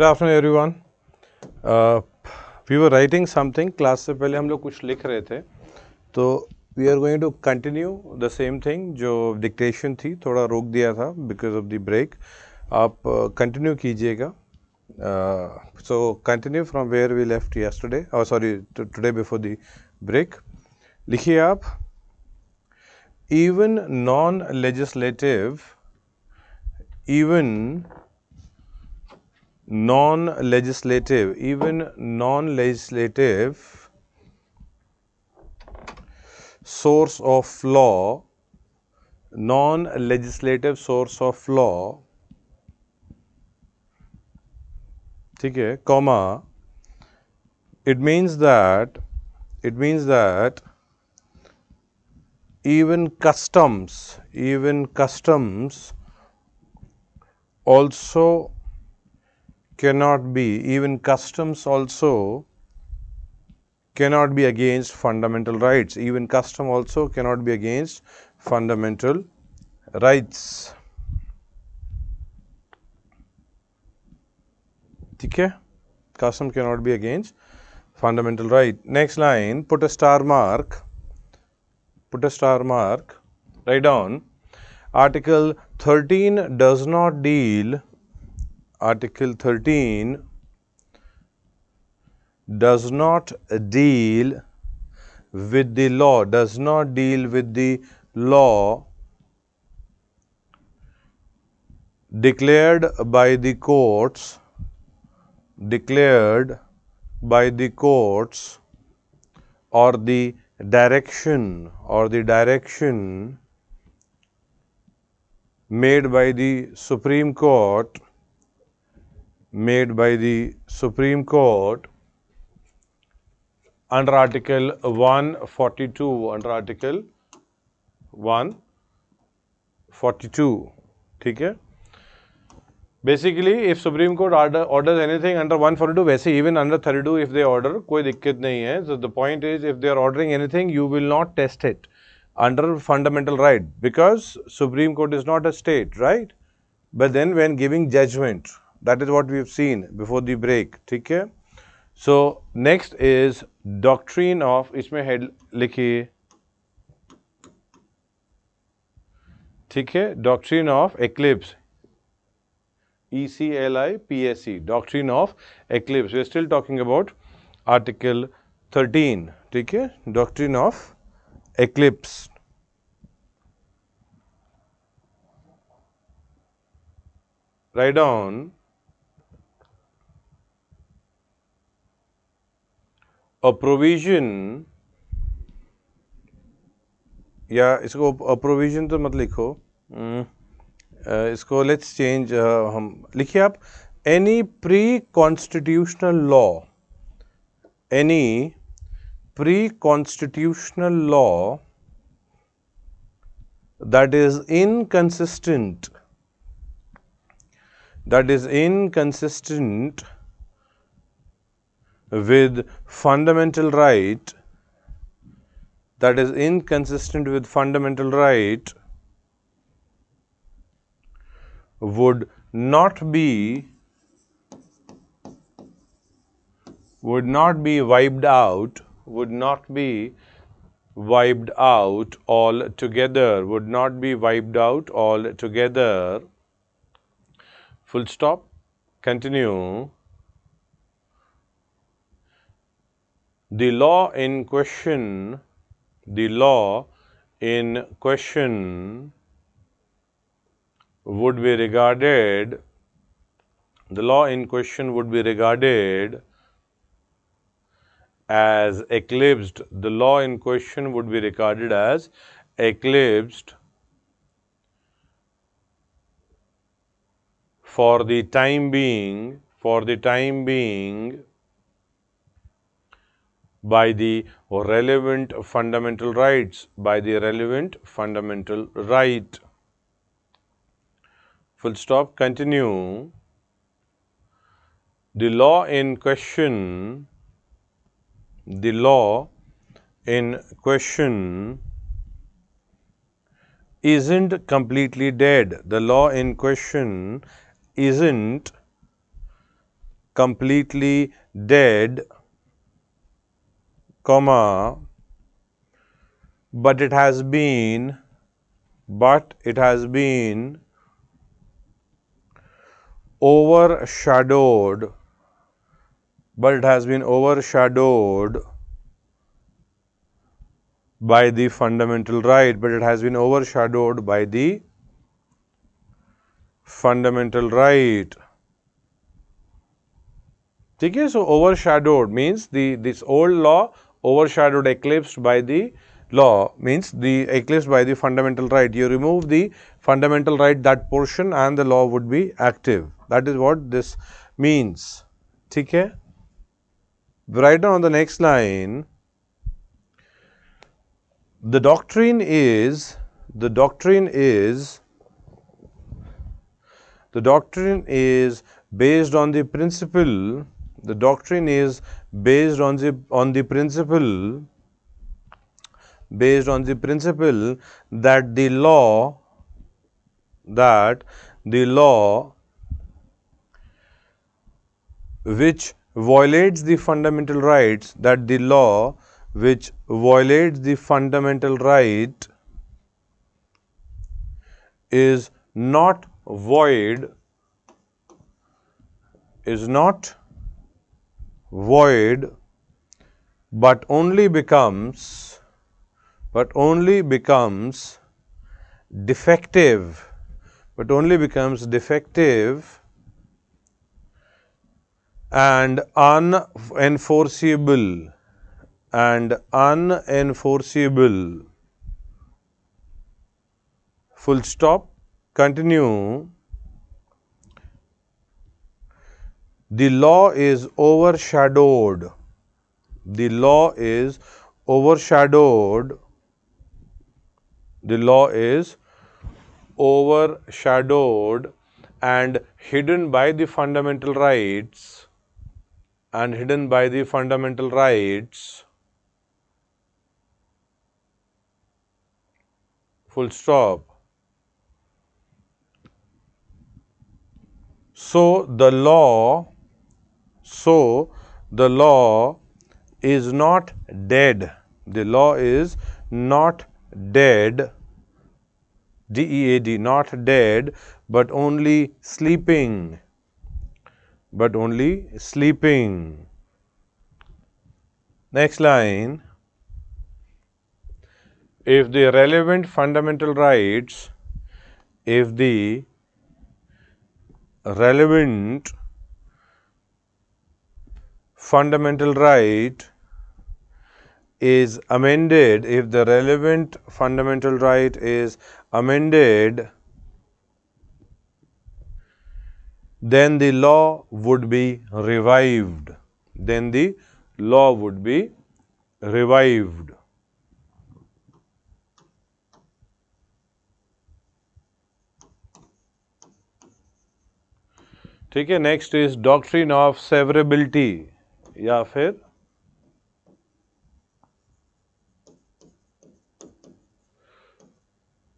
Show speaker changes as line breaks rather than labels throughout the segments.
afternoon everyone. We were writing something. Class से पहले हम लोग कुछ लिख रहे थे, तो we are going to continue the same thing. जो dictation थी थोड़ा रोक दिया था because of the break. आप continue कीजिएगा. So continue from where we left yesterday. Oh sorry, today before the break. लिखिए आप. Even non-legislative source of law, ठीक है, comma, it means that even customs also cannot be against fundamental rights. Even custom also cannot be against fundamental rights. ठीक है, custom cannot be against fundamental right. Next line, put a star mark. Write down. Article 13 does not deal. Article 13 does not deal with the law. Declared by the courts or the direction made by the Supreme Court under Article 142. ठीक है. Basically, if Supreme Court orders anything under 142, वैसे even under 32 if they order, कोई दिक्कत नहीं है. So the point is, if they are ordering anything, you will not test it under fundamental right, because Supreme Court is not a state, right? But then when giving judgment, that is what we have seen before the break. ठीक है. So next is doctrine of, इसमें head लिखिए. ठीक है, doctrine of eclipse. ECLIPSE, doctrine of eclipse. We are still talking about Article 13. ठीक है, doctrine of eclipse. Write down. A provision, या इसको a provision तो मत लिखो. इसको let's change. हम लिखिए आप. Any pre-constitutional law that is inconsistent with fundamental right, would not be wiped out altogether. Full stop. Continue. The law in question would be regarded as eclipsed. The law in question would be regarded as eclipsed for the time being by the relevant fundamental rights, Full stop. Continue. The law in question isn't completely dead. The law in question isn't completely dead, comma, but it has been overshadowed, by the fundamental right, but it has been overshadowed by the fundamental right. Okay, so overshadowed means this old law overshadowed, eclipsed by the law, means the eclipsed by the fundamental right. You remove the fundamental right, that portion, and the law would be active. That is what this means. Okay, write down on the next line. The doctrine is based on the principle. The doctrine is based on the principle that the law which violates the fundamental rights, is not void, but only becomes defective, and unenforceable, full stop. Continue. The law is overshadowed. The law is overshadowed and hidden by the fundamental rights, full stop. So the law is not dead. The law is not dead, D-E-A-D, not dead, but only sleeping. Next line. If the relevant fundamental rights, is amended, if the relevant fundamental right is amended, then the law would be revived. ठीक है, next is doctrine of severability या फिर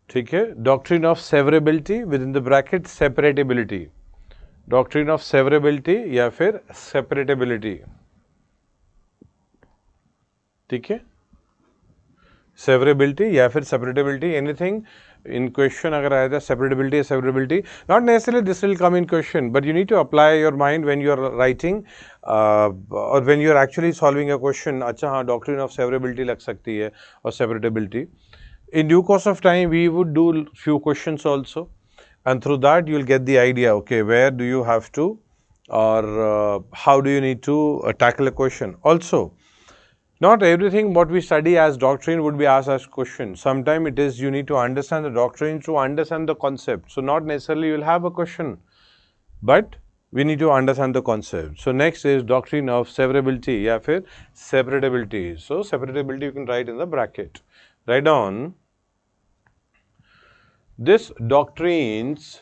ठीक है, doctrine of severability within the bracket separatability. Doctrine of severability या फिर separatability. ठीक है, severability या फिर separatability, anything in question अगर आया था separatability, not necessarily this will come in question, but you need to apply your mind when you are writing or when you are actually solving a question. अच्छा हाँ, doctrine of severability लग सकती है और separatability. In due course of time, we would do few questions also, and through that you will get the idea, okay, where do you have to or how do you need to tackle a question. Also, not everything what we study as doctrine would be asked as question. Sometimes it is you need to understand the doctrine to understand the concept. So not necessarily you will have a question, but we need to understand the concept. So next is doctrine of severability या फिर separatability. So separatability you can write in the bracket. Write down this doctrines,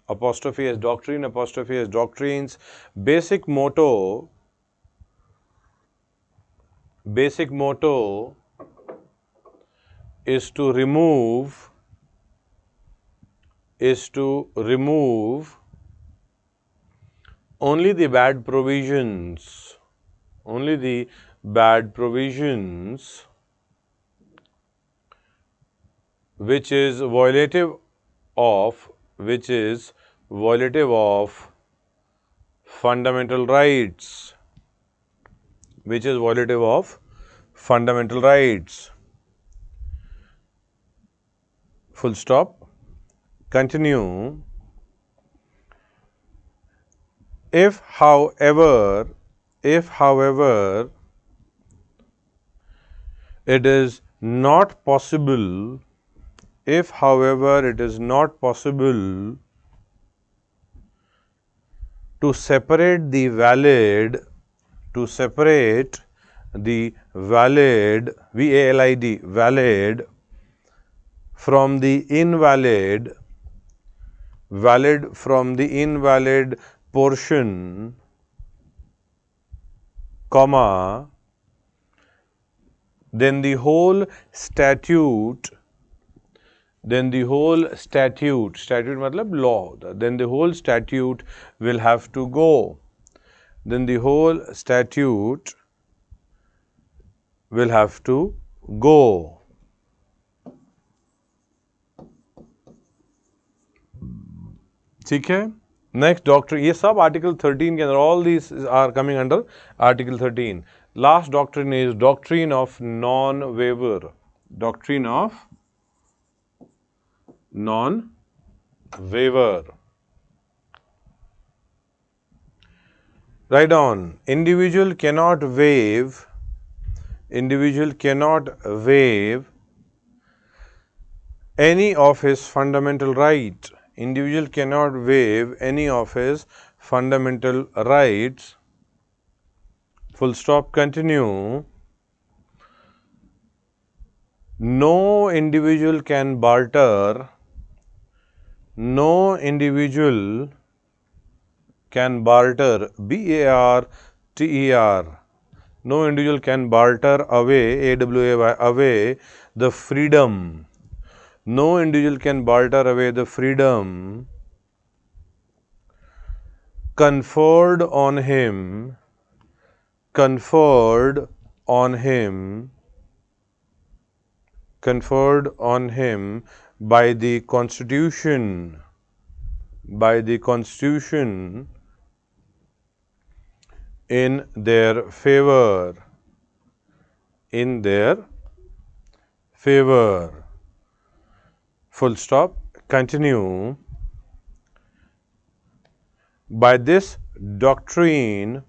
apostrophe as doctrine, apostrophe as doctrines, basic motto is to remove only the bad provisions, only the bad provisions which is violative of fundamental rights, which is violative of fundamental rights. Full stop. Continue. If however it is not possible, if however it is not possible to separate the valid, VALID, valid from the invalid, portion, comma, then the whole statute matlab law, then the whole statute will have to go. Then the whole statute will have to go. ठीक है. Next doctrine, ये सब Article 13 के अंदर, all these are coming under Article 13. Last doctrine is doctrine of non-waiver. Doctrine of non-waiver. Write down. Individual cannot waive any of his fundamental right. Individual cannot waive any of his fundamental rights. Full stop. Continue. No individual can barter. No individual can barter. BARTER. No individual can barter away, AWAY, away the freedom. No individual can barter away the freedom conferred on him by the Constitution, in their favor. Full stop. Continue. By this doctrine,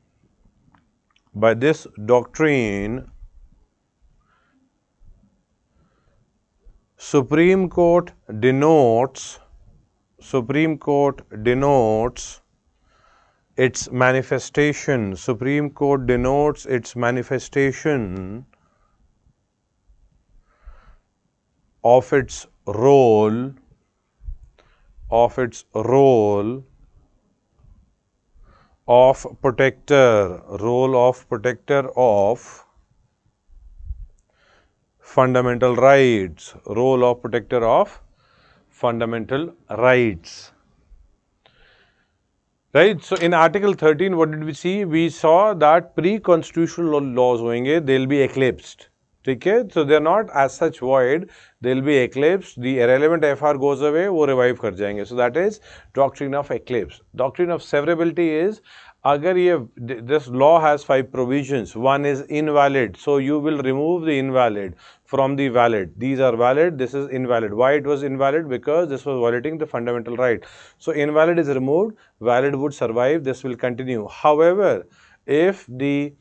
Supreme Court denotes its manifestation. Supreme Court denotes its manifestation of its role of protector of fundamental rights. Right. So in Article 13, what did we see? We saw that pre-constitutional laws होंगे, they'll be eclipsed. ठीक है. So they're not as such void, they'll be eclipsed. The irrelevant FR goes away, वो revive कर जाएंगे. So that is doctrine of eclipse. Doctrine of severability is, अगर ये this law has 5 provisions, one is invalid, so you will remove the invalid from the valid. These are valid, this is invalid. Why it was invalid? Because this was violating the fundamental right. So invalid is removed, valid would survive, this will continue. However, if the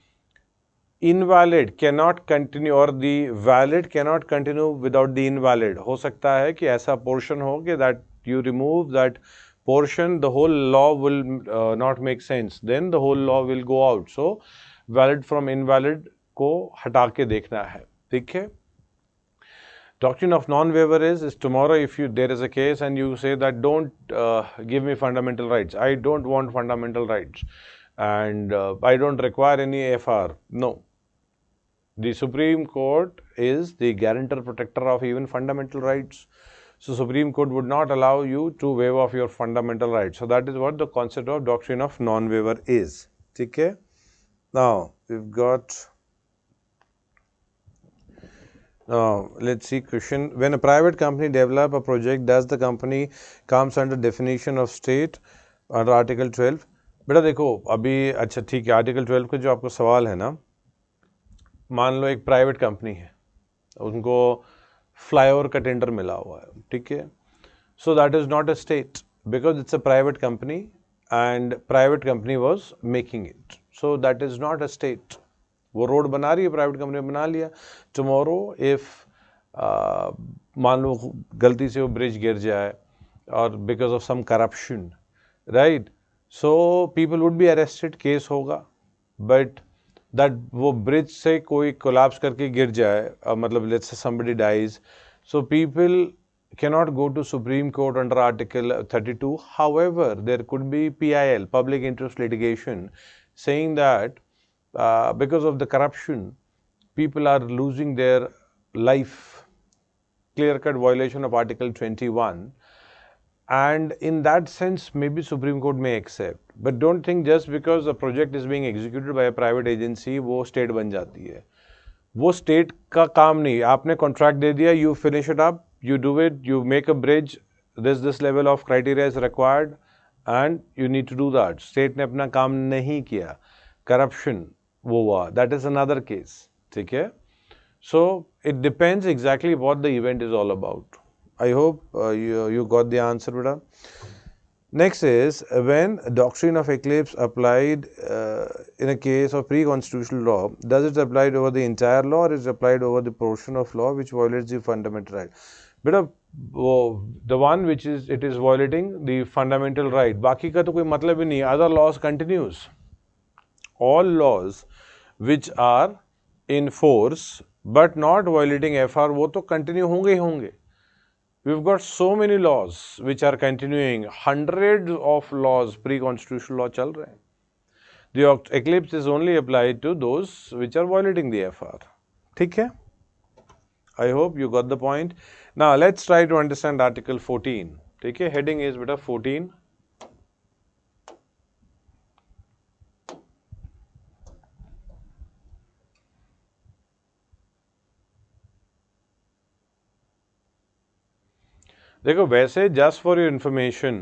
invalid cannot continue or the valid cannot continue without the invalid, हो सकता है कि ऐसा portion हो कि that you remove that portion, the whole law will not make sense. Then the whole law will go out. So valid from invalid को हटा के देखना है. ठीक है. Doctrine of non-waiver is tomorrow if there is a case and you say that don't give me fundamental rights. I don't want fundamental rights and I don't require any FR. No. The Supreme Court is the guarantor protector of even fundamental rights. So Supreme Court would not allow you to waive off your fundamental rights. So that is what the concept of doctrine of non-waiver is. Okay? Now we've got. Let's see question. When a private company develop a project, does the company comes under definition of state under Article 12? बेटा देखो अभी अच्छा ठीक है article 12 का जो आपका सवाल है ना, मान लो एक प्राइवेट कंपनी है, उनको फ्लाईओवर का टेंडर मिला हुआ है, ठीक है. So that is not a state because it's a private company and private company was making it, so that is not a state. वो रोड बना रही है, प्राइवेट कंपनी बना लिया. टुमारो इफ मान लो गलती से वो ब्रिज गिर जाए और because of some corruption, right, so people would be arrested, case होगा. बट दैट वो ब्रिज से कोई कोलैप्स करके गिर जाए, मतलब let's say somebody dies, so people cannot go to Supreme Court under Article 32. However, there could be PIL, public interest litigation, saying that because of the corruption, people are losing their life, clear-cut violation of Article 21. And in that sense, maybe Supreme Court may accept. But don't think just because the project is being executed by a private agency, वो state बन जाती है. वो state का काम नहीं. आपने contract दे दिया, you finish it up, you do it, you make a bridge, this level of criteria is required, and you need to do that. State ने अपना काम नहीं किया. Corruption वो हुआ. That is another case. ठीक है? So it depends exactly what the event is all about. I hope you got the answer, beta. Next is when doctrine of eclipse applied in a case of pre-constitutional law, does it apply over the entire law or is it applied over the portion of law which violates the fundamental right? Beta, the one which is it is violating the fundamental right. बाकी का तो कोई मतलब ही नहीं. Other laws continues. All laws which are in force but not violating FR वो तो continue होंगे ही होंगे. We've got so many laws which are continuing, hundreds of laws, pre-constitutional law चल रहे हैं. The eclipse is only applied to those which are violating the FR. ठीक है? I hope you got the point. Now let's try to understand Article 14. ठीक है? Heading is beta 14. देखो वैसे just for your information,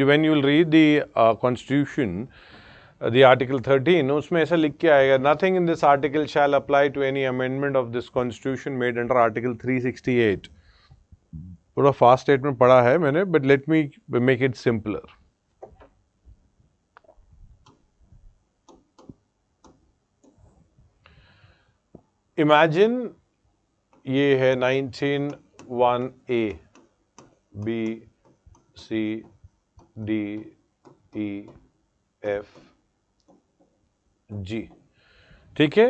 when you will read the Constitution, the Article 13, उसमें ऐसा लिख के आएगा, nothing in this article shall apply to any amendment of this Constitution made under Article 368. थोड़ा fast statement पढ़ा है मैंने, but let me make it simpler. Imagine ये है 19(1)(a). B, C, D, E, F, G. ठीक है?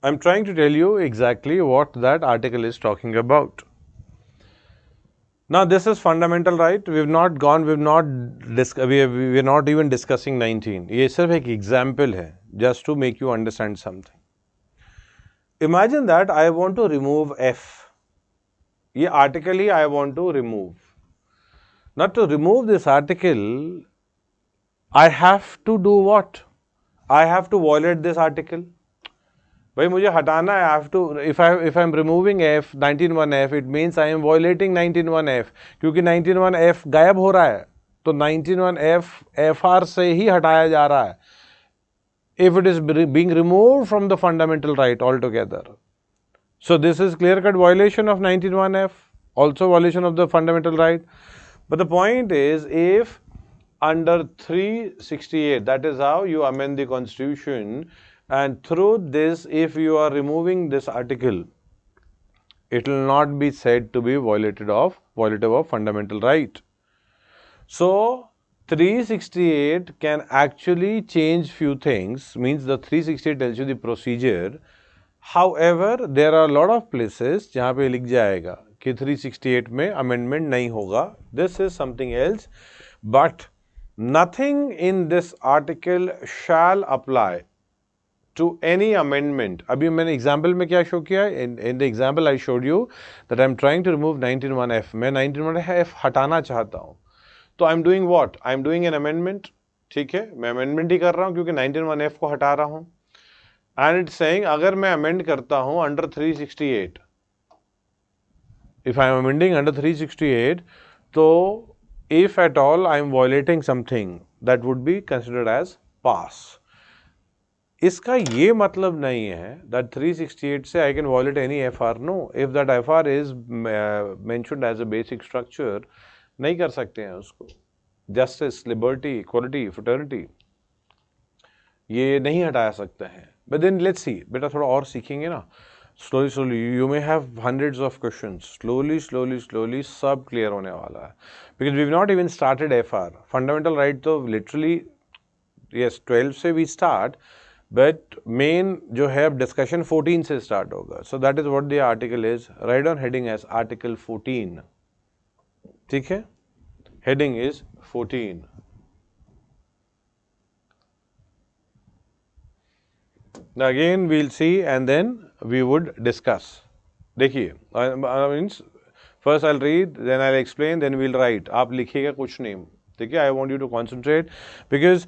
I'm trying to tell you exactly what that article is talking about. Now this is fundamental right. We're not even discussing 19. ये सिर्फ एक example है, just to make you understand something. Imagine that I want to remove F. ये article he I want to remove. Now to remove this article, I have to do what? I have to violate this article. भाई मुझे हटाना है, I have to, if I am removing F, 19(1)(f, it means I am violating 19(1)(f, क्योंकि 19(1)(f) गायब हो रहा है, तो 19(1)(f) FR से ही हटाया जा रहा है. If it is being removed from the fundamental right altogether. So this is clear-cut violation of 19(1)(f), also violation of the fundamental right. But the point is, if under 368, that is how you amend the Constitution, and through this, if you are removing this article, it will not be said to be violative of fundamental right. So 368 can actually change few things, means the 368 tells you the procedure. However, there are a lot of places जहाँ पे लिख जाएगा कि 368 में amendment नहीं होगा. This is something else, but nothing in this article shall apply to any amendment. अभी मैंने example में क्या show किया? In the example I showed you that I'm trying to remove 19(1)(f. मैं 19(1)(f) हटाना चाहता हूँ. तो I'm doing what? I'm doing an amendment. ठीक है, मैं amendment ही कर रहा हूँ क्योंकि 19(1)(f) को हटा रहा हूँ. And it's saying अगर मैं amend करता हूँ under 368, if I am amending under 368, तो if at all I am violating something, that would be considered as pass. इसका ये मतलब नहीं है that 368 से I can violate any FR. No, if that FR is mentioned as a basic structure, नहीं कर सकते हैं उसको. Justice, liberty, equality, fraternity, ये नहीं हटा सकते हैं. But then let's see, बेटा थोड़ा और सीखेंगे ना. Slowly, you may have hundreds of questions. Slowly, सब clear होने वाला है. Because we've not even started FR. Fundamental right तो literally, yes, 12 से we start. But main जो है अब discussion 14 से start होगा. So that is what the article is. Write down heading as article 14. ठीक है? Heading is 14. Now again we'll see and then we would discuss. देखिए, means first I'll read, then I'll explain, then we'll write. आप लिखिएगा कुछ नहीं. ठीक है? I want you to concentrate because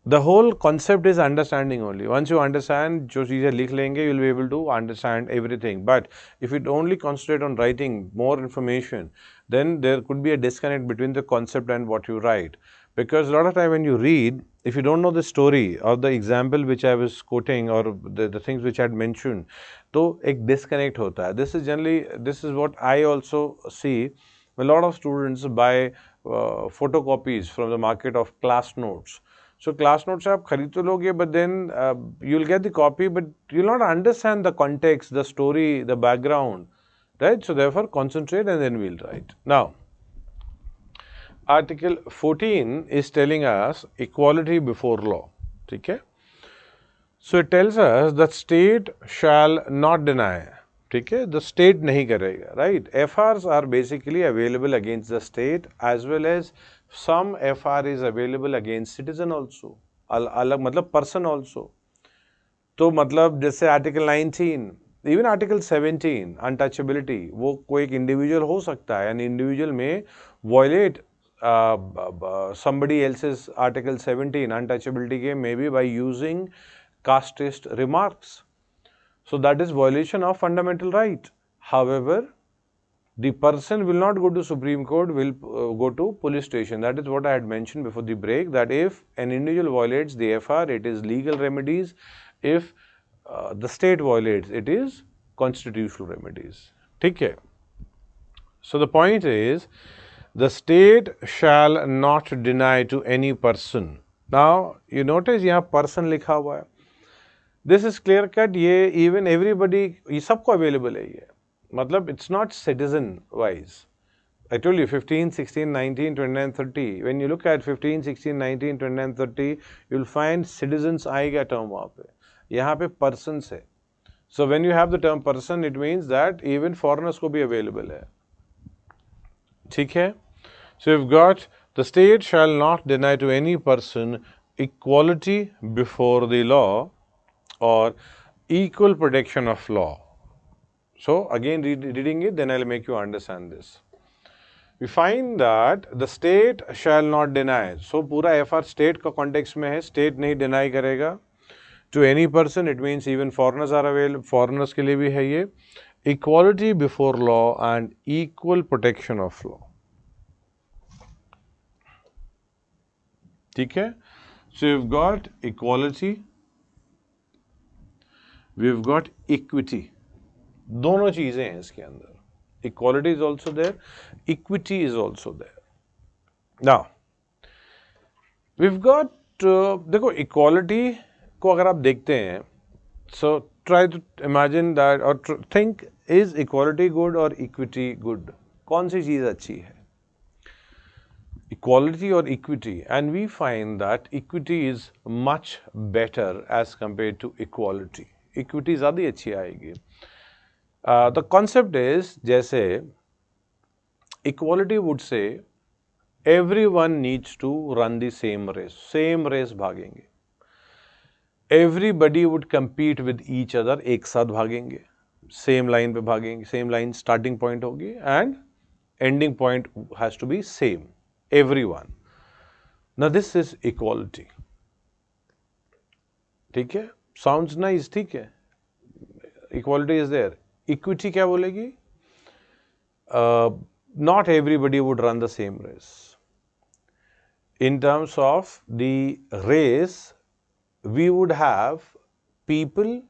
the whole concept is understanding only. Once you understand, जो चीज़ें लिख लेंगे, you'll be able to understand everything. But if you only concentrate on writing more information, then there could be a disconnect between the concept and what you write. Because a lot of time when you read, if you don't know the story or the example which I was quoting or the things which I had mentioned, तो एक disconnect होता है. This is what I also see. A lot of students buy photocopies from the market of class notes. So class notes आप खरीद तो लोगे, but then you'll get the copy, but you'll not understand the context, the story, the background, right? So therefore concentrate and then we'll write. Now, Article 14 is telling us equality before law. ठीक है? So it tells us that state shall not deny. ठीक है? The state नहीं करेगा, right? FRs are basically available against the state as well as some FR is available against citizen also. अलग मतलब person also. तो मतलब जैसे Article 19, even Article 17, untouchability, वो कोई एक individual हो सकता है, यानी individual में violate somebody else's Article 17 untouchability के maybe by using casteist remarks. So that is violation of fundamental right. However, the person will not go to Supreme Court, will go to police station. That is what I had mentioned before the break, that if an individual violates the FR, it is legal remedies. If the state violates, it is constitutional remedies. ठीक है? So the point is, the state shall not deny to any person. Now, you notice यहाँ person लिखा हुआ है. This is clear cut. ये even everybody, ये सबको available है ये. मतलब it's not citizen wise. I told you 15, 16, 19, 29, 30. When you look at 15, 16, 19, 29, 30, you'll find citizens आएगा term वहाँ पे. यहाँ पे persons है. So when you have the term person, it means that even foreigners को भी available है. ठीक है? So you've got the state shall not deny to any person equality before the law or equal protection of law. So again reading it, then I'll make you understand this. We find that the state shall not deny. So पूरा FR state का context में है, state नहीं deny करेगा. To any person, it means even foreigners are available. Foreigners के लिए भी है ये. Equality before law and equal protection of law. ठीक है? So you've got equality, we've got equity. दोनों चीजें हैं इसके अंदर. Equality is also there, equity is also there. Now, we've got देखो equality को अगर आप देखते हैं, so try to imagine that or think, is equality good or equity good? कौन सी चीज अच्छी है? Equality or equity? And we find that equity is much better as compared to equality. Equity ज़्यादा अच्छी आएगी. The concept is जैसे equality would say everyone needs to run the same race. Same race भागेंगे. everybody would compete with each other, एक साथ भागेंगे, same line पे भागेंगे, same line starting point होगी and ending point has to be same, everyone. Now this is equality. ठीक है, sounds nice, ठीक है, equality is there. Equity क्या बोलेगी? Not everybody would run the same race. In terms of the race, we would have people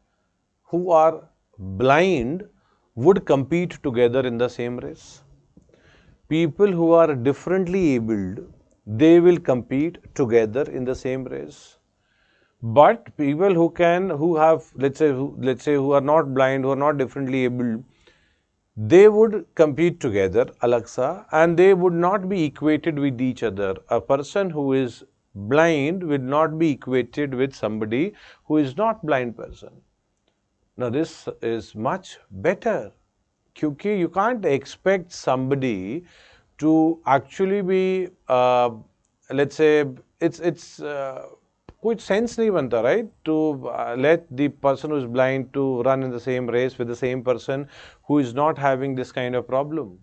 who are blind would compete together in the same race. People who are differently abled, they will compete together in the same race. But people who have, let's say who are not blind, who are not differently abled, they would compete together, Alaksa, and they would not be equated with each other. A person who is blind will not be equated with somebody who is not blind person. Now this is much better, क्योंकि you can't expect somebody to actually be, let's say, it's कुछ sense नहीं बनता, right? To let the person who is blind to run in the same race with the same person who is not having this kind of problem.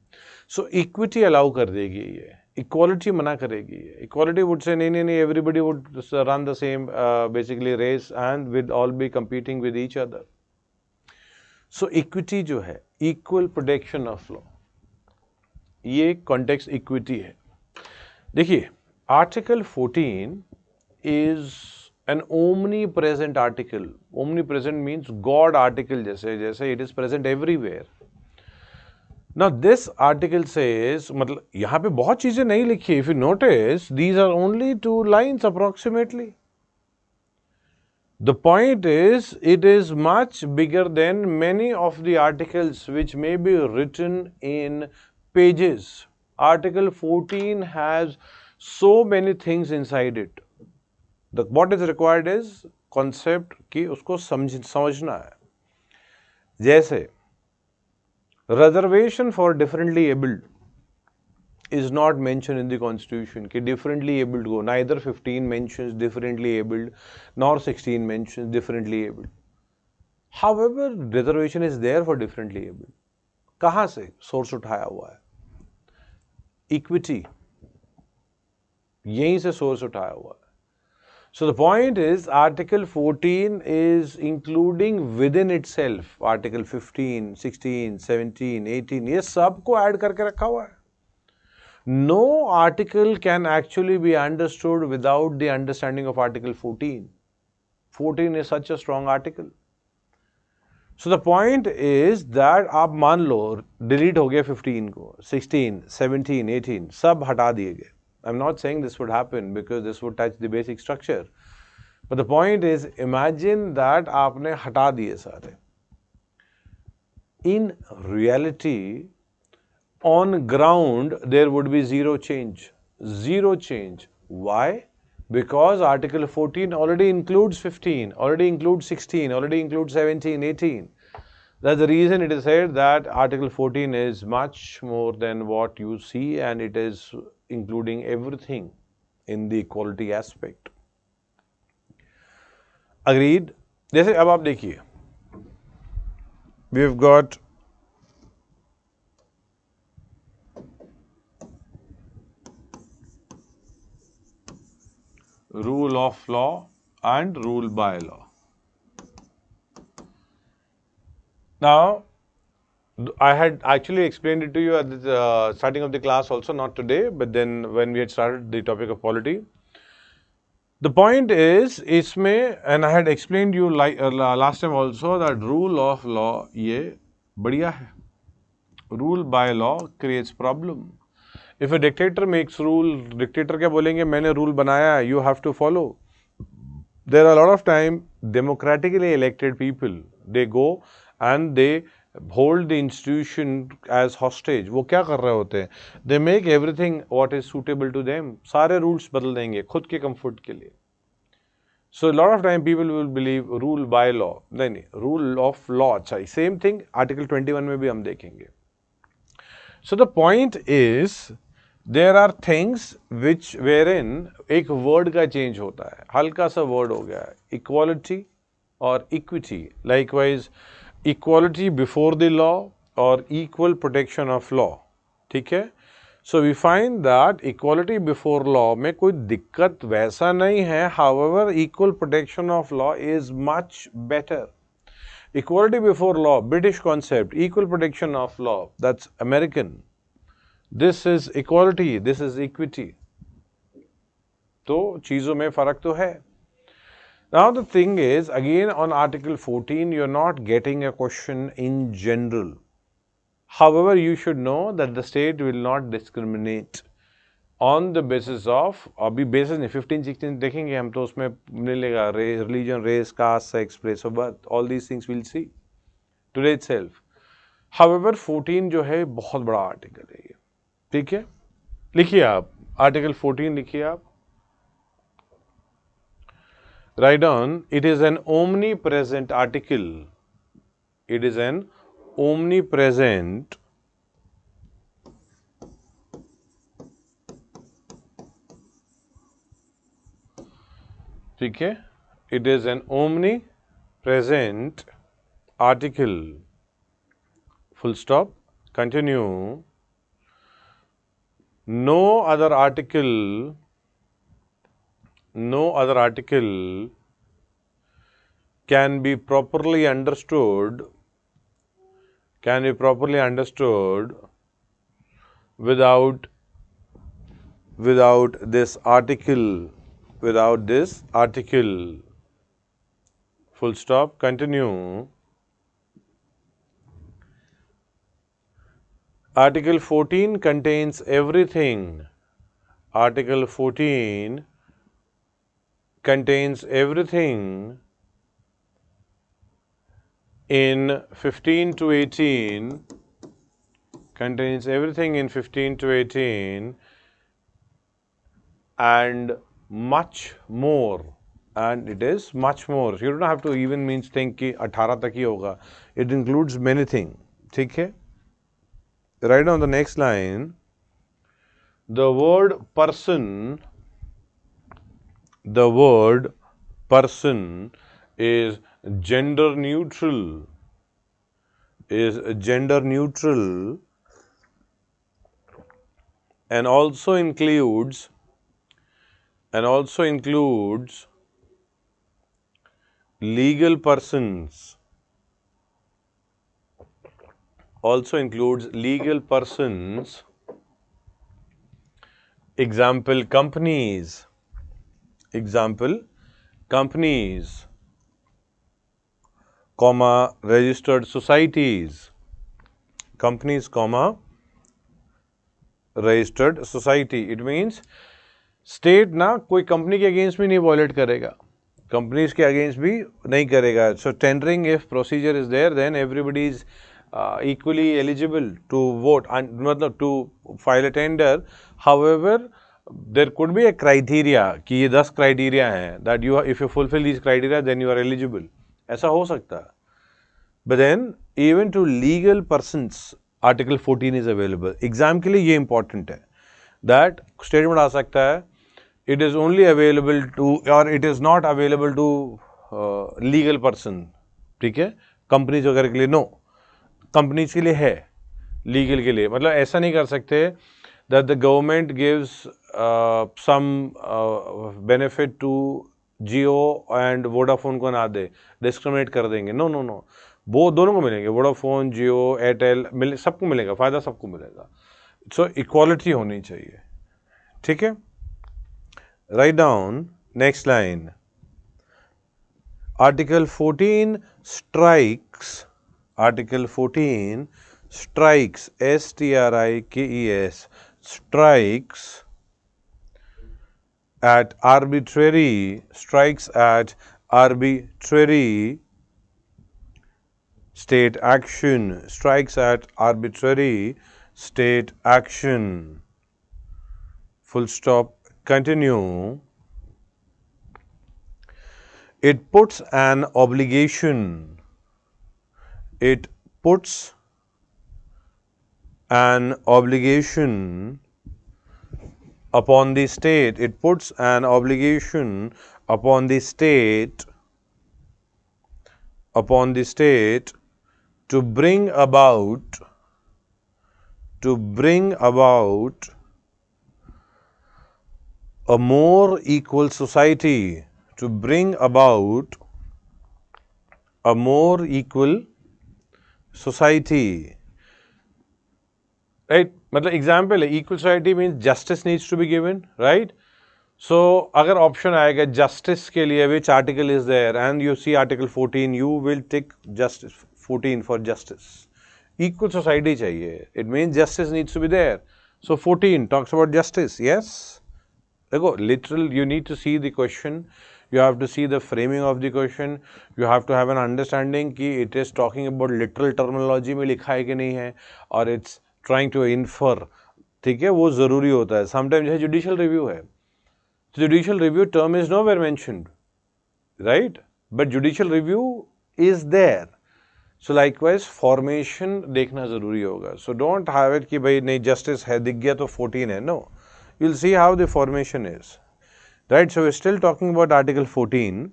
So equity allow कर देगी ये, equality मना करेगी ये. Equality would say नहीं, everybody would run the same basically race and will all be competing with each other. So equity जो है, equal protection of law, ये context equity है. देखिए, Article 14 is an omnipresent article. Omnipresent means God article, जैसे it is present everywhere. Now this article says, मतलब यहाँ पे बहुत चीजें नहीं लिखी. If you notice, these are only 2 lines approximately. The point is, it is much bigger than many of the articles which may be written in pages. Article 14 has so many things inside it. What is required is concept कि उसको समझना है. जैसे reservation for differently abled is not mentioned in the constitution कि differently abled को, neither 15 mentions differently abled nor 16 mentions differently abled. However, reservation is there for differently abled. कहाँ से source उठाया हुआ है? Equity, यहीं से source उठाया हुआ है. So the point is, Article 14 is including within itself Article 15, 16, 17, 18, ये सबको add करके रखा हुआ है. No article can actually be understood without the understanding of Article 14. 14 is such a strong article. So the point is that आप मान लो delete हो गया 15 को, 16, 17, 18 सब हटा दिए गए. I'm not saying this would happen because this would touch the basic structure. But the point is, imagine that आपने हटा दिए सारे. In reality, on ground, there would be zero change. Zero change. Why? Because Article 14 already includes 15, already includes 16, already includes 17, 18. That's the reason it is said that Article 14 is much more than what you see, and it is including everything in the equality aspect. Agreed? जैसे अब आप देखिए, we've got rule of law and rule by law. Now, I had actually explained it to you at the starting of the class also, not today, but then when we had started the topic of polity. The point is, इसमें, and I had explained you like last time also, that rule of law ये बढ़िया है. Rule by law creates problem. If a dictator makes rule, dictator क्या बोलेंगे? मैंने rule बनाया, you have to follow. There are a lot of time democratically elected people, they go and they hold the institution as hostage. वो क्या कर रहे होते हैं? They make everything what is suitable to them. सारे rules बदल देंगे खुद के comfort के लिए. So a lot of time people will believe rule by law. नहीं, rule of law अच्छा. Same thing Article 21 में भी हम देखेंगे. So the point is there are things which were in एक वर्ड का चेंज होता है, हल्का सा वर्ड हो गया है, इक्वालिटी और equity, likewise equality before the law और इक्वल प्रोटेक्शन ऑफ लॉ, ठीक है। So we find that equality before law में कोई दिक्कत वैसा नहीं है, however equal protection of law is much better. Equality before law British concept, equal protection of law that's American. This is equality, this is equity. तो चीजों में फर्क तो है। Now the thing is, again on Article 14, you're not getting a question in general. However, you should know that the state will not discriminate on the basis of, अभी basis नहीं, 15, 16 देखेंगे हम, तो उसमें मिलेगा religion, race, caste, sex, place of birth, all these things we'll see today itself. However, 14 जो है बहुत बड़ा आर्टिकल है ये, ठीक है। लिखिए आप, आर्टिकल 14 लिखिए आप। Write down, it is an omnipresent article. It is an omnipresent ठीक है, it is an omnipresent article. Full stop. Continue. No other article can be properly understood without this article. Full stop. Continue. Article 14 contains everything. Article 14 contains everything in 15 to 18, contains everything in 15 to 18 and much more, and it is much more. You don't have to even means think कि 18 तक ही होगा. It includes many things. ठीक है? Write down the next line. The word person is gender neutral, and also includes legal persons. Example, companies, comma, registered societies, registered society. It means state ना कोई company के against भी नहीं violet करेगा, companies के against भी नहीं करेगा. So tendering if procedure is there then everybody is equally eligible to vote and मतलब to file a tender. However, there could be a criteria कि ये 10 criteria हैं that you if you fulfill these criteria then you are eligible. ऐसा हो सकता है. But then even to legal persons Article 14 is available. Exam के लिए ये important है that statement आ सकता है it is only available to or it is not available to legal person. ठीक है, कंपनीज वगैरह के लिए नो, कंपनीज के लिए है, लीगल के लिए. मतलब ऐसा नहीं कर सकते that the government gives some benefit to Jio and Vodafone को ना दे, डिस्क्रिमिनेट कर देंगे. नो नो नो, वो दोनों को मिलेंगे, वोडाफोन, जियो, एयरटेल मिले, सबको मिलेगा, फ़ायदा सबको मिलेगा. सो इक्वालिटी होनी चाहिए. ठीक है, write down next line. Article 14 strikes, Article 14 strikes, S-T-R-I-K-E-S, strikes at arbitrary state action, strikes at arbitrary state action. Full stop. Continue. It puts an obligation upon the state. It puts an obligation upon the state to bring about a more equal society, to bring about a more equal society. Right? मतलब example है, equal society means justice needs to be given, right? So अगर option आएगा justice के लिए, which article is there, and you see article 14, you will tick justice 14 for justice. Equal society चाहिए. It means justice needs to be there. So 14 talks about justice. Yes. देखो, literal, you need to see the question. You have to see the framing of the question. You have to have an understanding कि it is talking about literal terminology में लिखा है कि नहीं है, और it's trying to infer. ठीक है, वो ज़रूरी होता है. Sometimes है judicial review है. Judicial review term is nowhere mentioned, right? But judicial review is there. So likewise formation देखना ज़रूरी होगा. So don't have it कि भाई नहीं justice है, दिख गया तो 14 है. No, you'll see how the formation is. Right, so we're still talking about Article 14.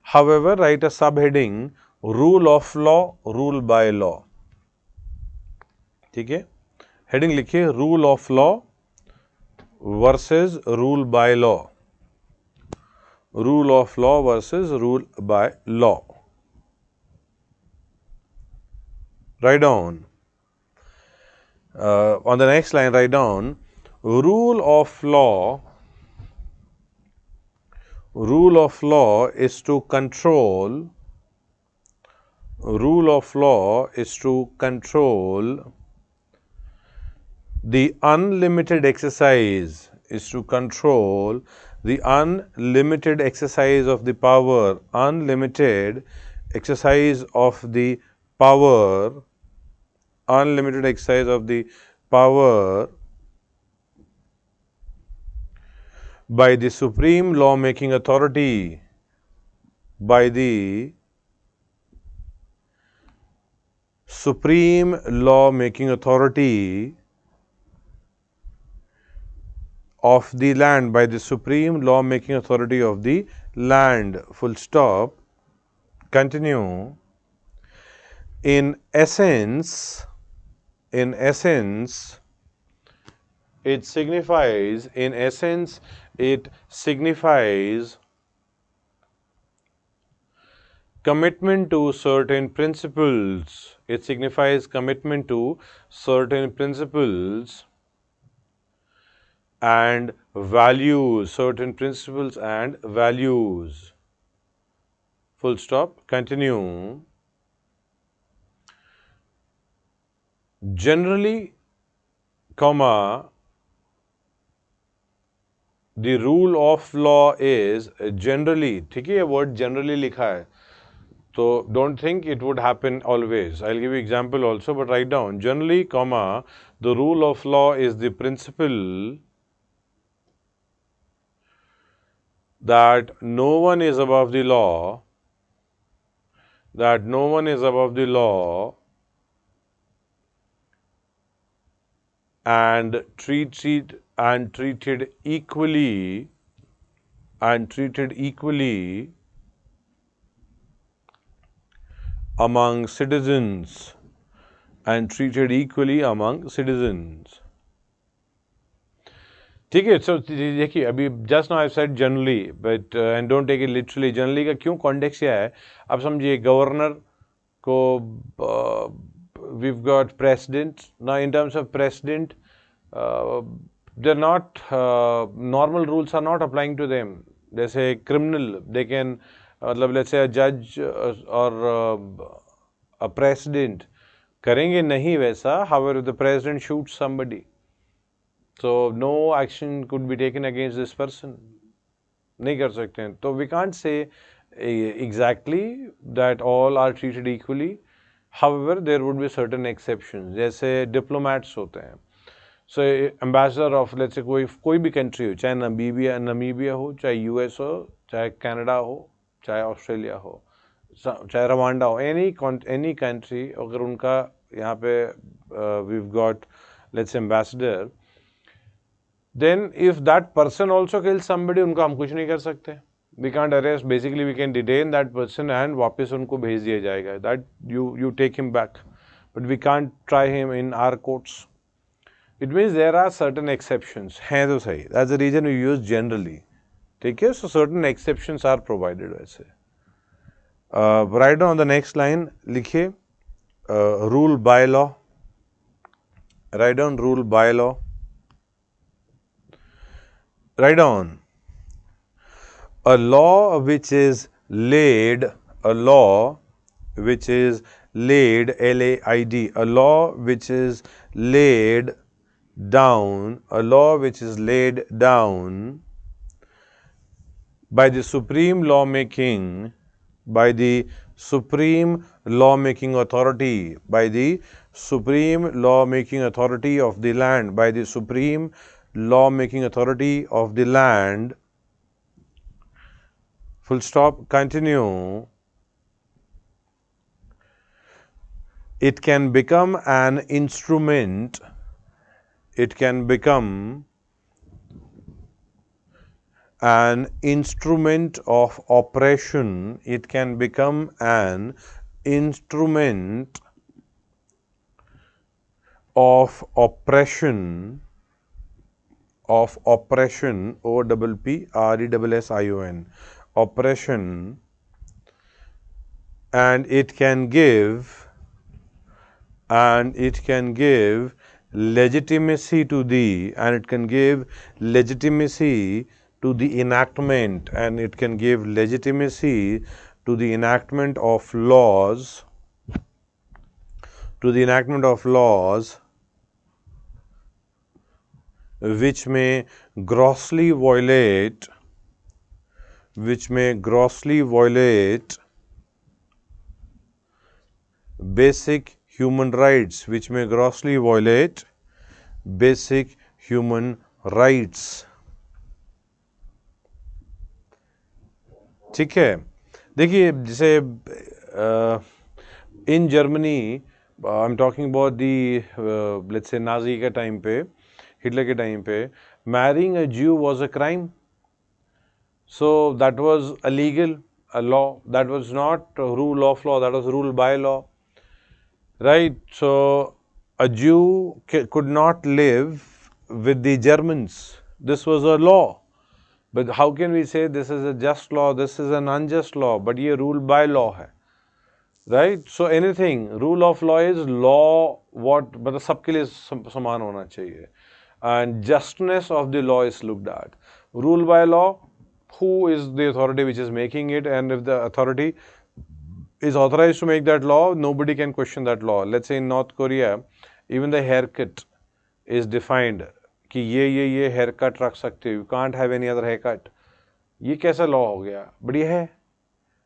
However, write a subheading, rule of law, rule by law. ठीक है, heading लिखिए rule of law versus rule by law. Rule of law versus rule by law. Write down. On the next line, write down rule of law. Rule of law is to control. Rule of law is to control the unlimited exercise. Is to control the unlimited exercise of the power. Unlimited exercise of the power. Unlimited exercise of the power by the supreme lawmaking authority. By the supreme lawmaking authority of the land. By the supreme lawmaking authority of the land. Full stop. Continue. In essence, it signifies, commitment to certain principles. It signifies commitment to certain principles and values. Certain principles and values. Full stop. Continue. Generally, comma, the rule of law is generally. ठीक है, ये word generally लिखा है, so don't think it would happen always. I'll give you example also, but write down generally, comma, the rule of law is the principle that no one is above the law. That no one is above the law and treated equally among citizens. And treated equally among citizens. ठीक है, so देखिए अभी just now I said generally, but and don't take it literally. Generally का क्यों context क्या है? आप समझिए गवर्नर को we've got president. Now in terms of president, they're not normal rules are not applying to them. जैसे criminal, they can मतलब let's say a judge or a president करेंगे नहीं वैसा. However, if the president shoots somebody, so no action could be taken against this person. नहीं कर सकते हैं. तो we can't say exactly that all are treated equally. However, there would be certain exceptions. जैसे diplomats होते हैं. So ambassador of let's say कोई भी country हो, चाहे नमीबिया हो, चाहे US हो, चाहे कनाडा हो, चाहे ऑस्ट्रेलिया हो, चाहे रवांडा हो, any country, अगर उनका यहाँ पे we've got let's say ambassador, then if that person also kills somebody, उनका हम कुछ नहीं कर सकते. We can't arrest. Basically, we can detain that person and वापस उनको भेज दिया जाएगा. That you take him back, but we can't try him in our courts. It means there are certain exceptions. हैं तो सही. That's the reason we use generally. ठीक है? So certain exceptions are provided वैसे. Write down on the next line. लिखिए rule by law. Write down rule by law. Write down a law which is laid, a law which is laid, L-A-I-D, a law which is laid down, a law which is laid down by the supreme lawmaking, by the supreme lawmaking authority, by the supreme lawmaking authority of the land, by the supreme lawmaking authority of the land, full stop, continue. It can become an instrument, it can become an instrument of oppression, it can become an instrument of oppression, O-P-P-R-E-S-S-I-O-N, oppression, and it can give legitimacy to the, and it can give legitimacy to the enactment, and it can give legitimacy to the enactment of laws, to the enactment of laws which may grossly violate, basic human rights, which may grossly violate basic human rights. ठीक है. देखिए जैसे in Germany, I am talking about the let's say Nazi के time पे, Hitler के time पे, marrying a Jew was a crime. So that was illegal, a law. That was not rule of law, that was rule by law. Right, so a Jew could not live with the Germans. This was a law. But how can we say this is a just law, this is an unjust law? But ये rule by law है. Right? So anything, rule of law is law, what, मतलब सबके लिए समान होना चाहिए. And justness of the law is looked at. Rule by law, who is the authority which is making it, and if the authority is authorized to make that law, nobody can question that law. Let's say in North Korea, even the haircut is defined कि ये haircut रख सकते हो. You can't have any other haircut. ये कैसा law हो गया? But ये है.